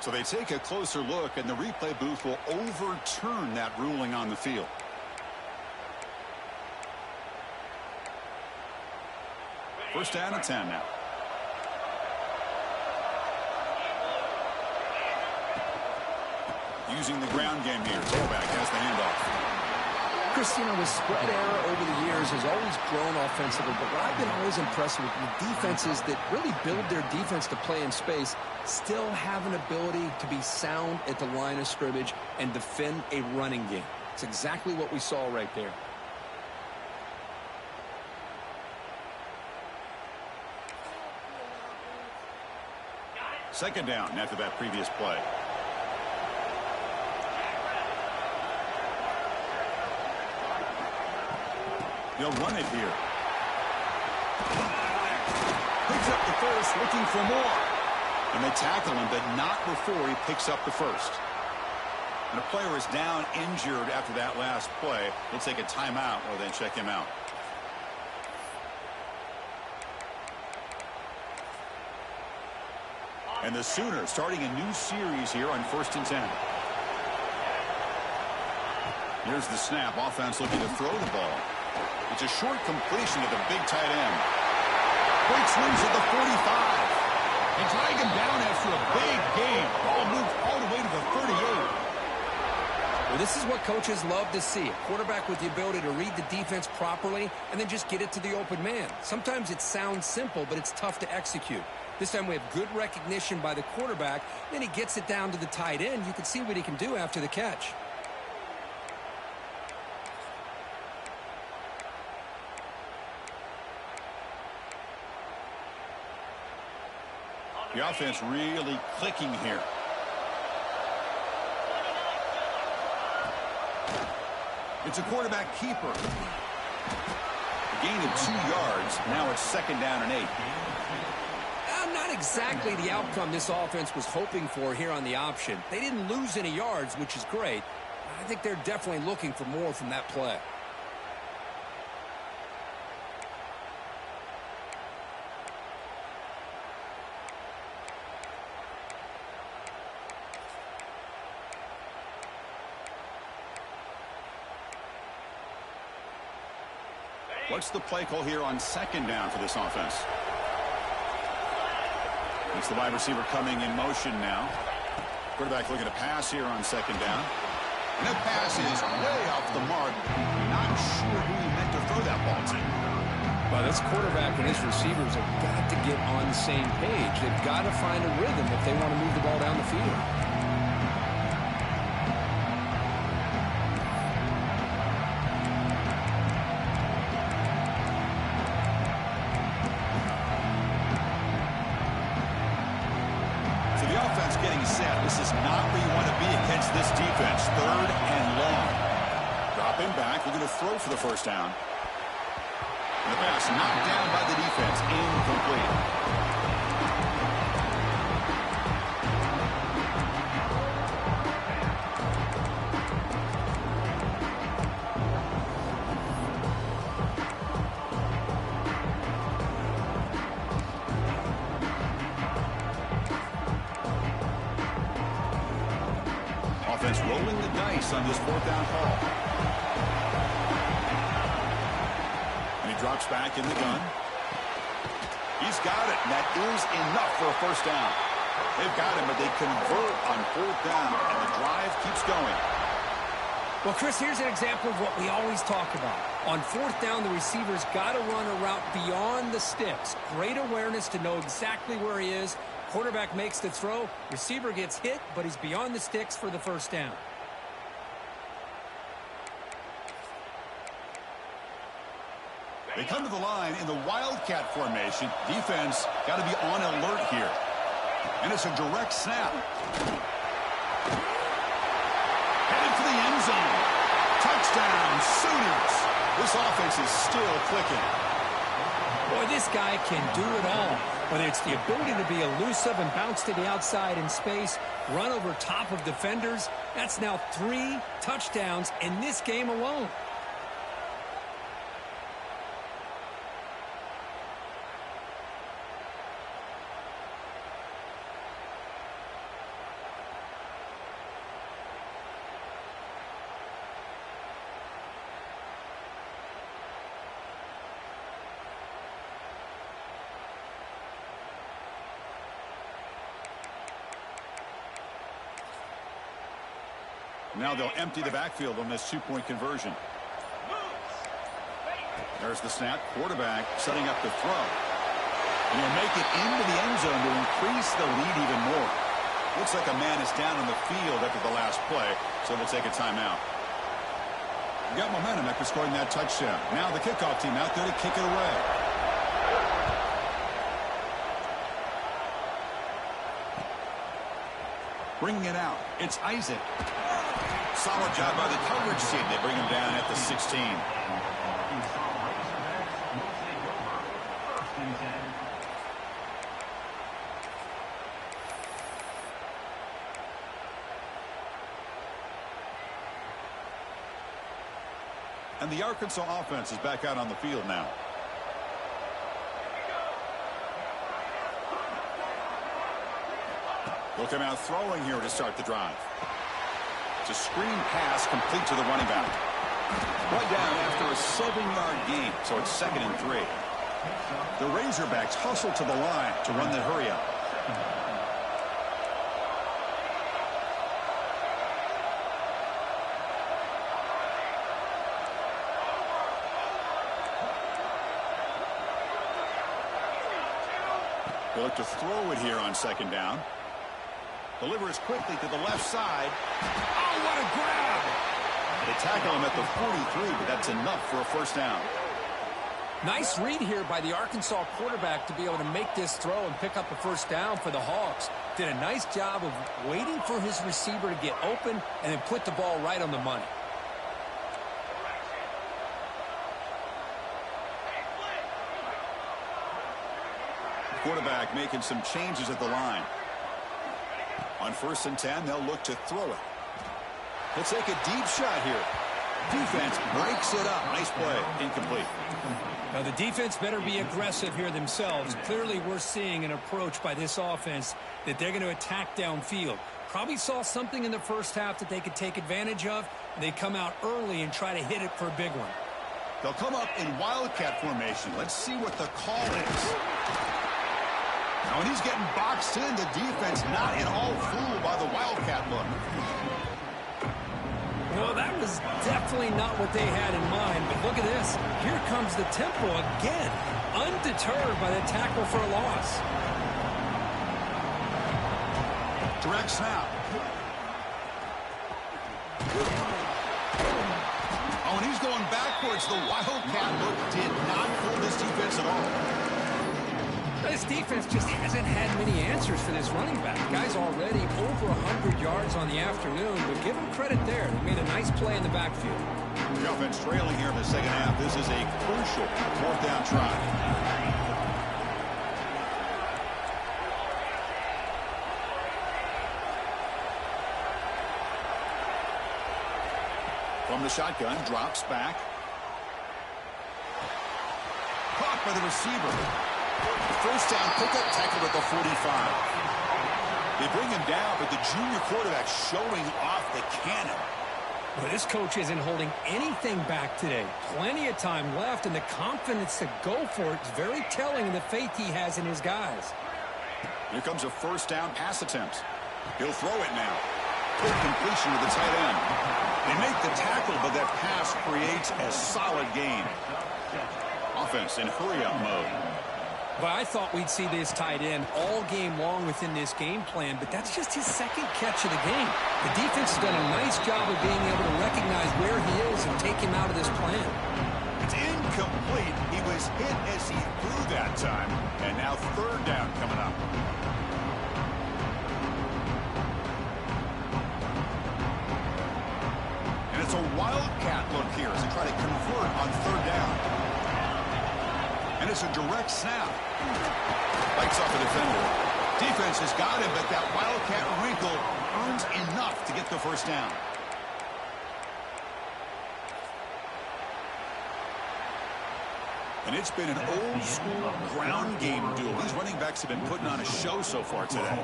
So they take a closer look, and the replay booth will overturn that ruling on the field. First down and 10 now. Using the ground game here. Tailback has the handoff. Chris, the spread era over the years has always grown offensively, but what I've been always impressed with the defenses that really build their defense to play in space still have an ability to be sound at the line of scrimmage and defend a running game. It's exactly what we saw right there. Second down after that previous play. They'll run it here. Picks up the first, looking for more. And they tackle him, but not before he picks up the first. And a player is down injured after that last play. We'll take a timeout or then check him out. And the Sooners starting a new series here on 1st and 10. Here's the snap. Offense looking to throw the ball. It's a short completion to the big tight end. Breaks loose at the 45. And drag him down after a big gain. Ball moved all the way to the 38. Well, this is what coaches love to see. A quarterback with the ability to read the defense properly and then just get it to the open man. Sometimes it sounds simple, but it's tough to execute. This time we have good recognition by the quarterback. Then he gets it down to the tight end. You can see what he can do after the catch. The offense really clicking here. It's a quarterback keeper. A gain of 2 yards. Now it's 2nd down and 8. Not exactly the outcome this offense was hoping for here on the option. They didn't lose any yards, which is great. I think they're definitely looking for more from that play. What's the play call here on 2nd down for this offense? It's the wide receiver coming in motion now. Quarterback looking to pass here on 2nd down. And that pass is way off the mark. Not sure who he meant to throw that ball to. Well, this quarterback and his receivers have got to get on the same page. They've got to find a rhythm if they want to move the ball down the field. This is not where you want to be against this defense. 3rd and long. Dropping back, looking to throw for the first down. And the pass knocked down by the defense. Incomplete. Offense rolling the dice on this 4th down call. And he drops back in the gun. He's got it, and that is enough for a first down. They've got him, but they convert on 4th down, and the drive keeps going. Well, Chris, here's an example of what we always talk about. On 4th down, the receiver's got to run a route beyond the sticks. Great awareness to know exactly where he is. Quarterback makes the throw. Receiver gets hit, but he's beyond the sticks for the first down. They come to the line in the Wildcat formation. Defense got to be on alert here. And it's a direct snap. Headed for the end zone. Touchdown, Sooners. This offense is still clicking. Boy, this guy can do it all. Whether it's the ability to be elusive and bounce to the outside in space, run over top of defenders, that's now 3 touchdowns in this game alone. Now they'll empty the backfield on this 2-point conversion. There's the snap. Quarterback setting up the throw. And he'll make it into the end zone to increase the lead even more. Looks like a man is down on the field after the last play, so we'll take a timeout. We got momentum after scoring that touchdown. Now the kickoff team out there to kick it away. Bringing it out. It's Isaac. Solid job by the coverage team. They bring him down at the 16. And the Arkansas offense is back out on the field now. They'll come out throwing here to start the drive. It's a screen pass complete to the running back. Right down after a 7-yard gain, so it's 2nd and 3. The Razorbacks hustle to the line to run the hurry-up. They look to throw it here on 2nd down. Delivers quickly to the left side. Oh, what a grab! They tackle him at the 43, but that's enough for a 1st down. Nice read here by the Arkansas quarterback to be able to make this throw and pick up a 1st down for the Hogs. Did a nice job of waiting for his receiver to get open and then put the ball right on the money. Quarterback making some changes at the line. On 1st and 10, they'll look to throw it. He'll take a deep shot here. Defense breaks it up. Nice play. Incomplete. Now the defense better be aggressive here themselves. Clearly we're seeing an approach by this offense that they're going to attack downfield. Probably saw something in the 1st half that they could take advantage of. They come out early and try to hit it for a big one. They'll come up in Wildcat formation. Let's see what the call is. Now, when he's getting boxed in, the defense not at all fooled by the Wildcat look. Well, that was definitely not what they had in mind, but look at this. Here comes the tempo again, undeterred by the tackle for a loss. Direct snap. Oh, and he's going backwards. The Wildcat look did not fool this defense at all. This defense just hasn't had many answers for this running back. Guy's already over 100 yards on the afternoon, but give him credit there. They made a nice play in the backfield. The offense trailing here in the 2nd half. This is a crucial 4th down try. From the shotgun, drops back. Caught by the receiver. 1st down pickup, tackled at the 45. They bring him down, but the junior quarterback showing off the cannon. Well, this coach isn't holding anything back today. Plenty of time left, and the confidence to go for it is very telling in the faith he has in his guys. Here comes a 1st down pass attempt. He'll throw it now. Quick completion to the tight end. They make the tackle, but that pass creates a solid gain. Offense in hurry-up mode. Well, I thought we'd see this tight end all game long within this game plan, but that's just his 2nd catch of the game. The defense has done a nice job of being able to recognize where he is and take him out of this plan. It's incomplete. He was hit as he threw that time. And now third down coming up. And it's a wildcat look here as they try to convert on third down. And it's a direct snap. Lights off the defender. Defense has got him, but that wildcat wrinkle earns enough to get the first down. And it's been an old-school ground game duel. These running backs have been putting on a show so far today.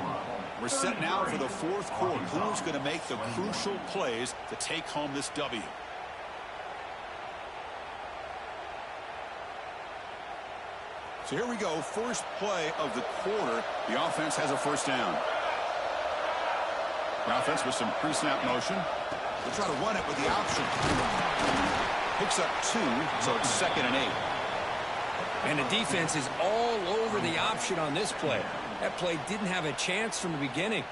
We're set now for the fourth quarter. Who's going to make the crucial plays to take home this W? So here we go. First play of the quarter. The offense has a first down. The offense with some pre-snap motion. They'll try to run it with the option. Picks up 2, so it's 2nd and 8. And the defense is all over the option on this play. That play didn't have a chance from the beginning.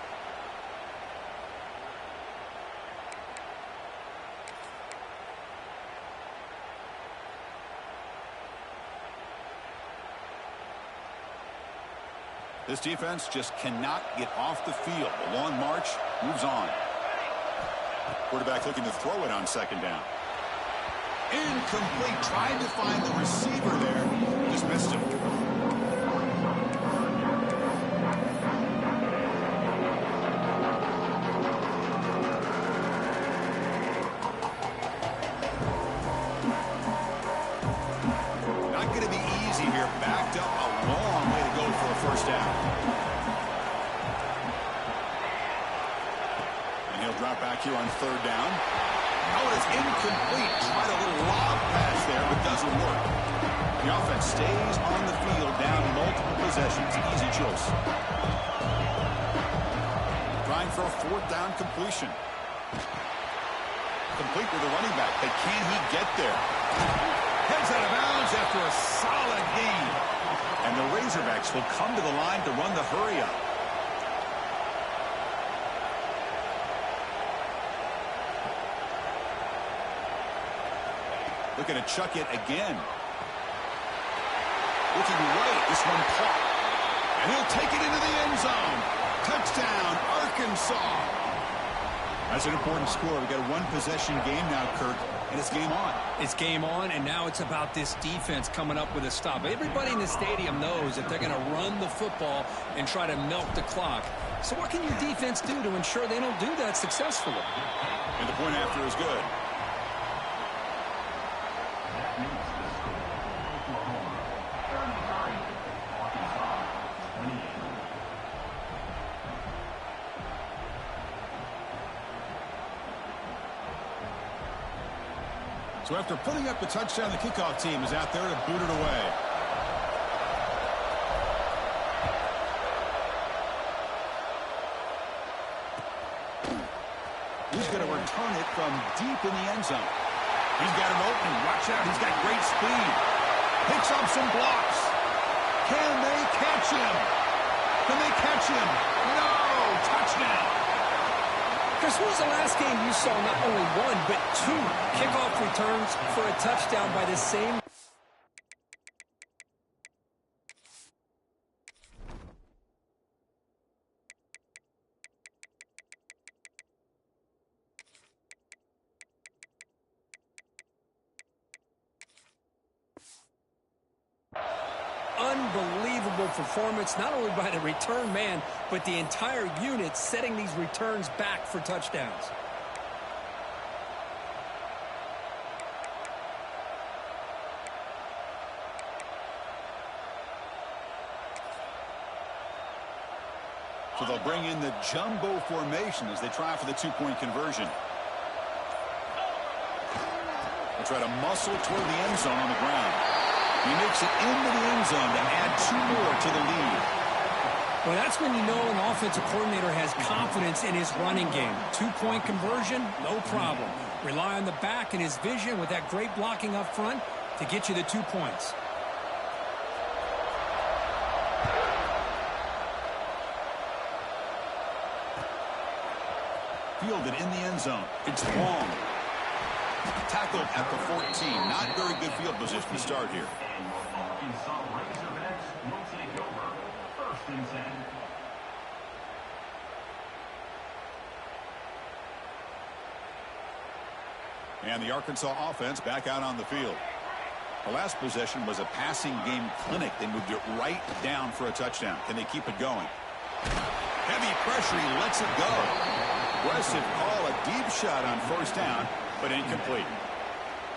This defense just cannot get off the field. The long march moves on. Quarterback looking to throw it on 2nd down. Incomplete. Trying to find the receiver there. Just missed him. Not going to be easy here. Backed up a long way to go for a first down. And he'll drop back here on 3rd down. Oh, it's incomplete. Tried a little lob pass there, but doesn't work. The offense stays on the field, down multiple possessions. Easy choice. Trying for a 4th down completion. Complete with the running back, but can he get there? Heads out of bounds after a solid gain. And the Razorbacks will come to the line to run the hurry up. Looking to chuck it again. Looking right. This one caught. And he'll take it into the end zone. Touchdown, Arkansas. That's an important score. We've got a 1-possession game now, Kirk, and it's game on. It's game on, and now it's about this defense coming up with a stop. Everybody in the stadium knows that they're going to run the football and try to milk the clock. So what can your defense do to ensure they don't do that successfully? And the point after is good. So after putting up the touchdown, the kickoff team is out there to boot it away. He's going to return it from deep in the end zone. He's got an opening. Watch out. He's got great speed. Picks up some blocks. Can they catch him? Can they catch him? No! Touchdown! Chris, when was the last game you saw not only 1, but 2 kickoff returns for a touchdown by the same? Unbelievable performance, not only by the return man, but the entire unit setting these returns back for touchdowns. So they'll bring in the jumbo formation as they try for the 2-point conversion. They'll try to muscle toward the end zone on the ground. He makes it into the end zone to add 2 more to the lead. Well, that's when you know an offensive coordinator has confidence in his running game. 2-point conversion, no problem. Rely on the back and his vision with that great blocking up front to get you the 2 points. Fielded in the end zone. It's long. Tackled at the 14. Not very good field position to start here. Arkansas Razorbacks will take over. 1st and 10. And the Arkansas offense back out on the field. The last possession was a passing game clinic. They moved it right down for a touchdown. Can they keep it going? Heavy pressure. He lets it go. Aggressive call. A deep shot on 1st down, but incomplete.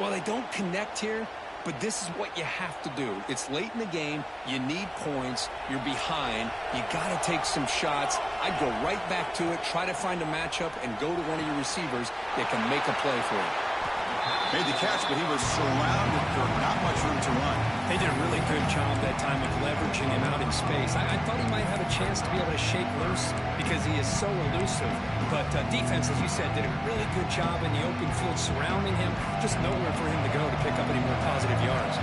Well, they don't connect here, but this is what you have to do. It's late in the game. You need points. You're behind. You got to take some shots. I'd go right back to it, try to find a matchup, and go to one of your receivers that can make a play for you. Made the catch, but he was surrounded for not much room to run. They did a really good job that time of leveraging him out in space. I thought he might have a chance to be able to shake loose because he is so elusive. But defense, as you said, did a really good job in the open field surrounding him. Just nowhere for him to go to pick up any more positive yards.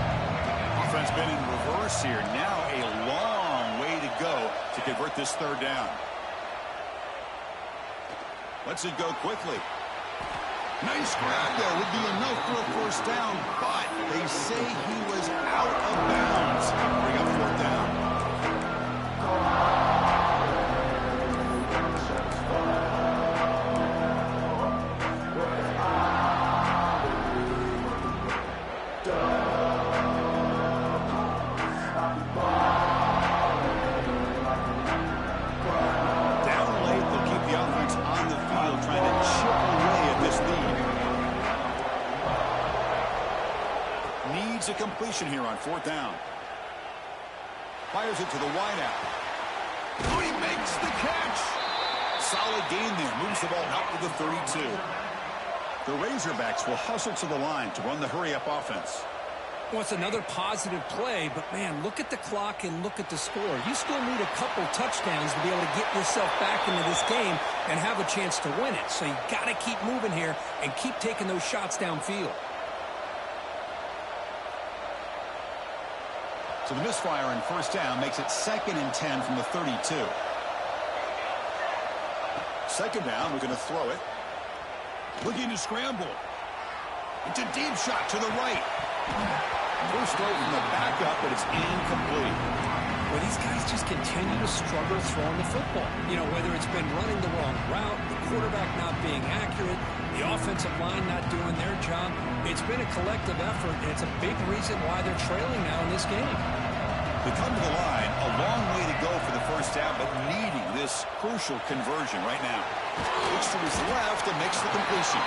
Offense been in reverse here. Now a long way to go to convert this 3rd down. Lets it go quickly. Nice grab there. Would be enough for a 1st down, but they say he was out of bounds. Bring up 4th down. Down late, they'll keep the offense on the field, trying to chip away at this lead. Needs a completion here on 4th down. Fires it to the wideout. Oh, he makes the catch. Solid gain there. Moves the ball out to the 32. The Razorbacks will hustle to the line to run the hurry-up offense. Well, it's another positive play, but, man, look at the clock and look at the score. You still need a couple touchdowns to be able to get yourself back into this game and have a chance to win it. So you got to keep moving here and keep taking those shots downfield. So the misfire in 1st down makes it 2nd and 10 from the 32. 2nd down, we're going to throw it. Looking to scramble. It's a deep shot to the right. First throw from the backup, but it's incomplete. Well, these guys just continue to struggle throwing the football. You know, whether it's been running the wrong route, the quarterback not being accurate, the offensive line not doing their job. It's been a collective effort, and it's a big reason why they're trailing now in this game. They come to the line, a long way to go for the 1st down, but needing this crucial conversion right now. Looks to his left and makes the completion.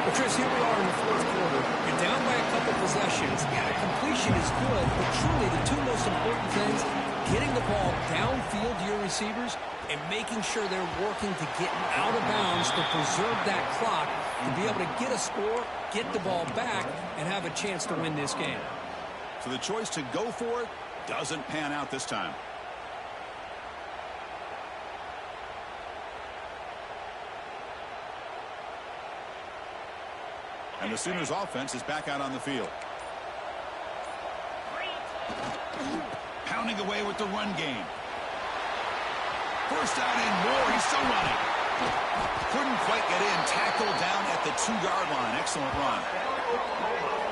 Well, Chris, here we are in the 4th quarter. You're down by a couple possessions. Yeah, the completion is good, but truly the two most important things, getting the ball downfield to your receivers and making sure they're working to get out of bounds to preserve that clock, to be able to get a score, get the ball back, and have a chance to win this game. So the choice to go for it doesn't pan out this time. And the Sooners offense is back out on the field. Pounding away with the run game. 1st down and more. He's still running. Couldn't quite get in. Tackled down at the 2-yard line. Excellent run.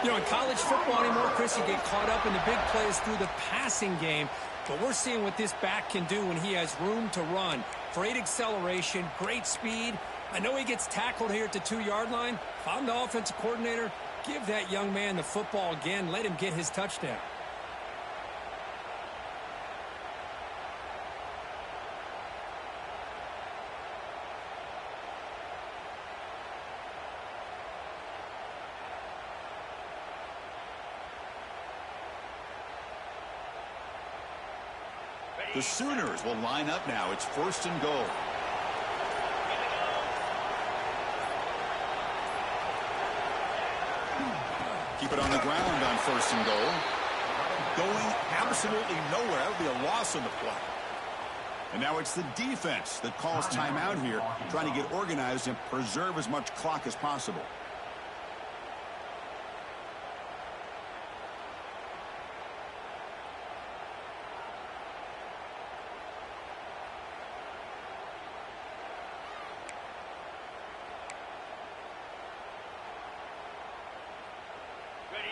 You know, in college football anymore, Chris, you get caught up in the big plays through the passing game. But we're seeing what this back can do when he has room to run. Great acceleration, great speed. I know he gets tackled here at the 2-yard line. If I'm the offensive coordinator, give that young man the football again. Let him get his touchdown. The Sooners will line up now. It's 1st and goal. Keep it on the ground on 1st and goal. Going absolutely nowhere. That would be a loss on the play. And now it's the defense that calls timeout here, trying to get organized and preserve as much clock as possible.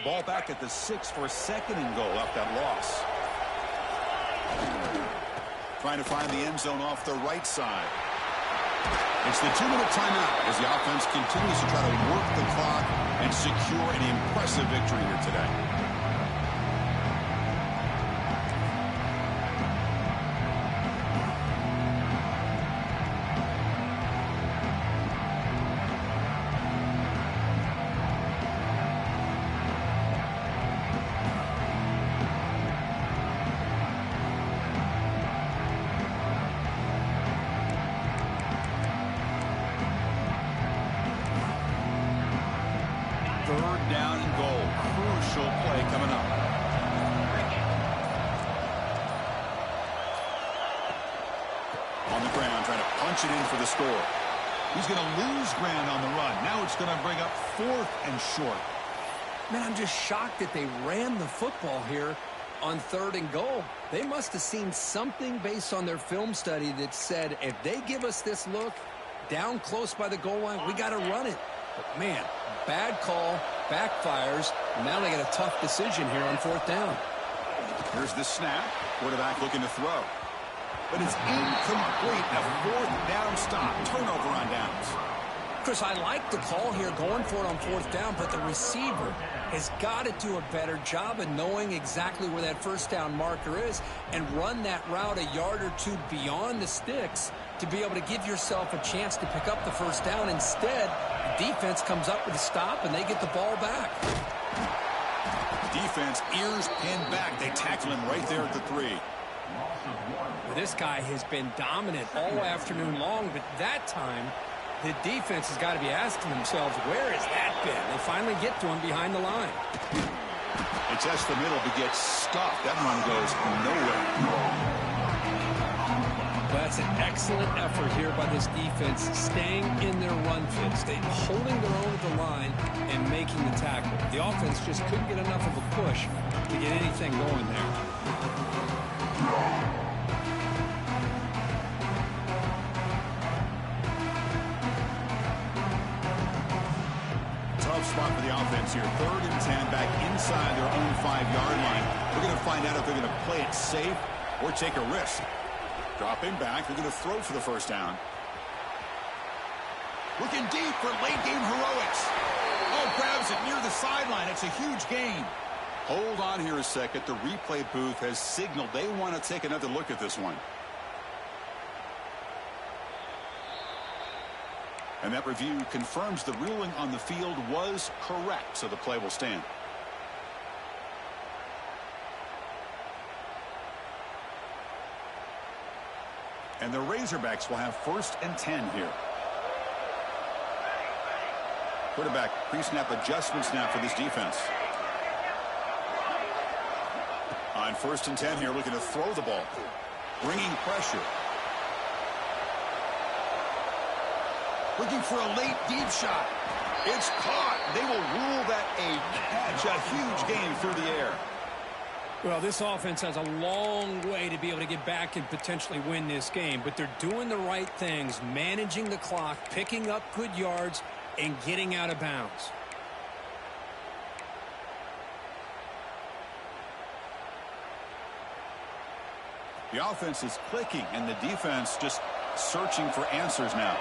Ball back at the 6 for a 2nd and goal off that loss. Trying to find the end zone off the right side. It's the 2-minute timeout as the offense continues to try to work the clock and secure an impressive victory here today. Third down and goal. Crucial play coming up. On the ground, trying to punch it in for the score. He's going to lose ground on the run. Now it's going to bring up 4th and short. Man, I'm just shocked that they ran the football here on 3rd and goal. They must have seen something based on their film study that said, if they give us this look down close by the goal line, we got to run it. But, man, bad call, backfires, and now they got a tough decision here on 4th down. Here's the snap. Quarterback looking to throw. But it's incomplete. A 4th down stop. Turnover on downs. Chris, I like the call here going for it on 4th down, but the receiver has got to do a better job of knowing exactly where that 1st down marker is and run that route a yard or 2 beyond the sticks to be able to give yourself a chance to pick up the 1st down. Instead, the defense comes up with a stop, and they get the ball back. Defense, ears pinned back. They tackle him right there at the 3. Well, this guy has been dominant all afternoon long, but that time, the defense has got to be asking themselves, where has that been? They finally get to him behind the line. They test the middle, but gets stuffed. That run goes nowhere. That's an excellent effort here by this defense, staying in their run fit, holding their own at the line and making the tackle. The offense just couldn't get enough of a push to get anything going there. Tough spot for the offense here. 3rd and 10 back inside their own 5-yard line. We're going to find out if they're going to play it safe or take a risk. Dropping back. They're going to throw for the 1st down. Looking deep for late game heroics. Oh, grabs it near the sideline. It's a huge gain. Hold on here a second. The replay booth has signaled they want to take another look at this one. And that review confirms the ruling on the field was correct, so the play will stand. And the Razorbacks will have 1st and 10 here. Quarterback pre-snap adjustment snap for this defense. On 1st and 10 here, looking to throw the ball. Bringing pressure. Looking for a late deep shot. It's caught. They will rule that a catch. A huge gain through the air. Well, this offense has a long way to be able to get back and potentially win this game, but they're doing the right things, managing the clock, picking up good yards, and getting out of bounds. The offense is clicking, and the defense just searching for answers now.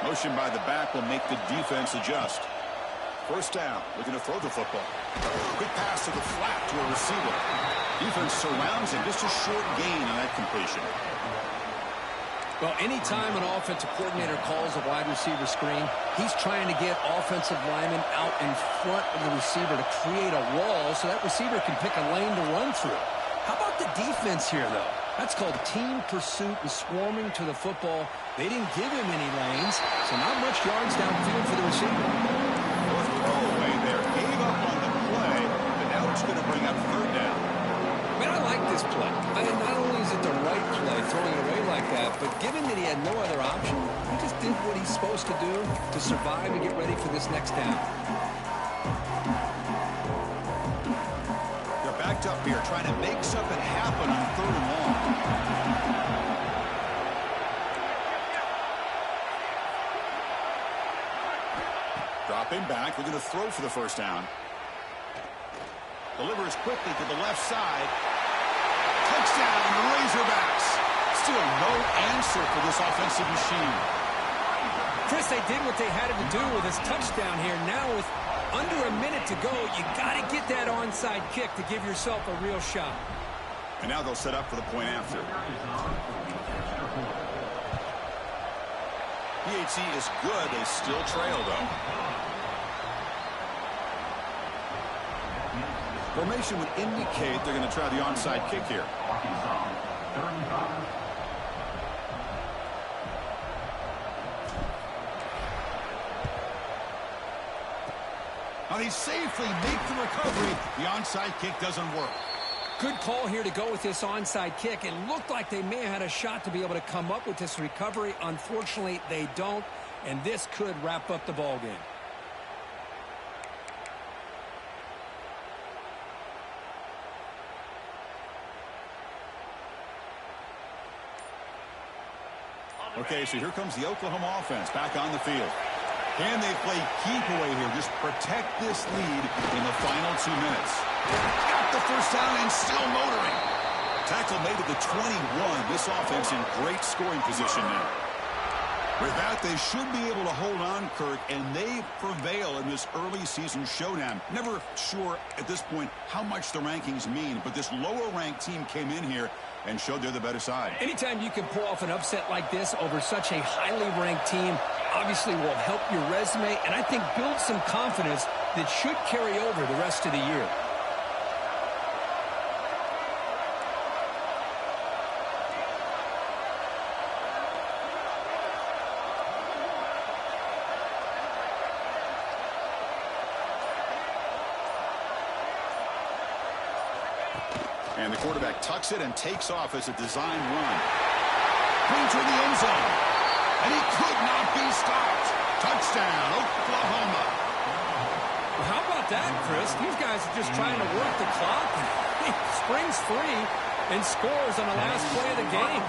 Motion by the back will make the defense adjust. 1st down, looking to throw the football. Quick pass to the flat to a receiver. Defense surrounds him. Just a short gain on that completion. Well, anytime an offensive coordinator calls a wide receiver screen, he's trying to get offensive linemen out in front of the receiver to create a wall so that receiver can pick a lane to run through. How about the defense here, though? That's called team pursuit and swarming to the football. They didn't give him any lanes, so not much yards downfield for the receiver. Throwaway there. Gave up on the play, but now it's going to bring up 3rd down. Man, I like this play. I mean, not only is it the right play, throwing it away like that, but given that he had no other option, he just did what he's supposed to do to survive and get ready for this next down. They're backed up here, trying to make something happen on 3rd and long. Dropping back, we're going to throw for the 1st down. Delivers quickly to the left side. Touchdown, Razorbacks. Still no answer for this offensive machine. Chris, they did what they had to do with his touchdown here. Now with under a minute to go, you got to get that onside kick to give yourself a real shot. And now they'll set up for the point after. PHC is good. They still trail, though. Formation would indicate they're going to try the onside kick here. Now they safely make the recovery. The onside kick doesn't work. Good call here to go with this onside kick. It looked like they may have had a shot to be able to come up with this recovery. Unfortunately, they don't, and this could wrap up the ball game. Okay, so here comes the Oklahoma offense back on the field. Can they play keep away here? Just protect this lead in the final 2 minutes. Got the first down and still motoring. Tackle made at the 21. This offense in great scoring position now. With that, they should be able to hold on, Kirk, and they prevail in this early season showdown. Never sure at this point how much the rankings mean, but this lower-ranked team came in here and showed they're the better side. Anytime you can pull off an upset like this over such a highly ranked team, obviously will help your resume, and I think build some confidence that should carry over the rest of the year. And the quarterback tucks it and takes off as a design run. Clean toward the end zone. And he could not be stopped. Touchdown, Oklahoma. Well, how about that, Chris? These guys are just trying to work the clock. He springs free and scores on the last play of the game.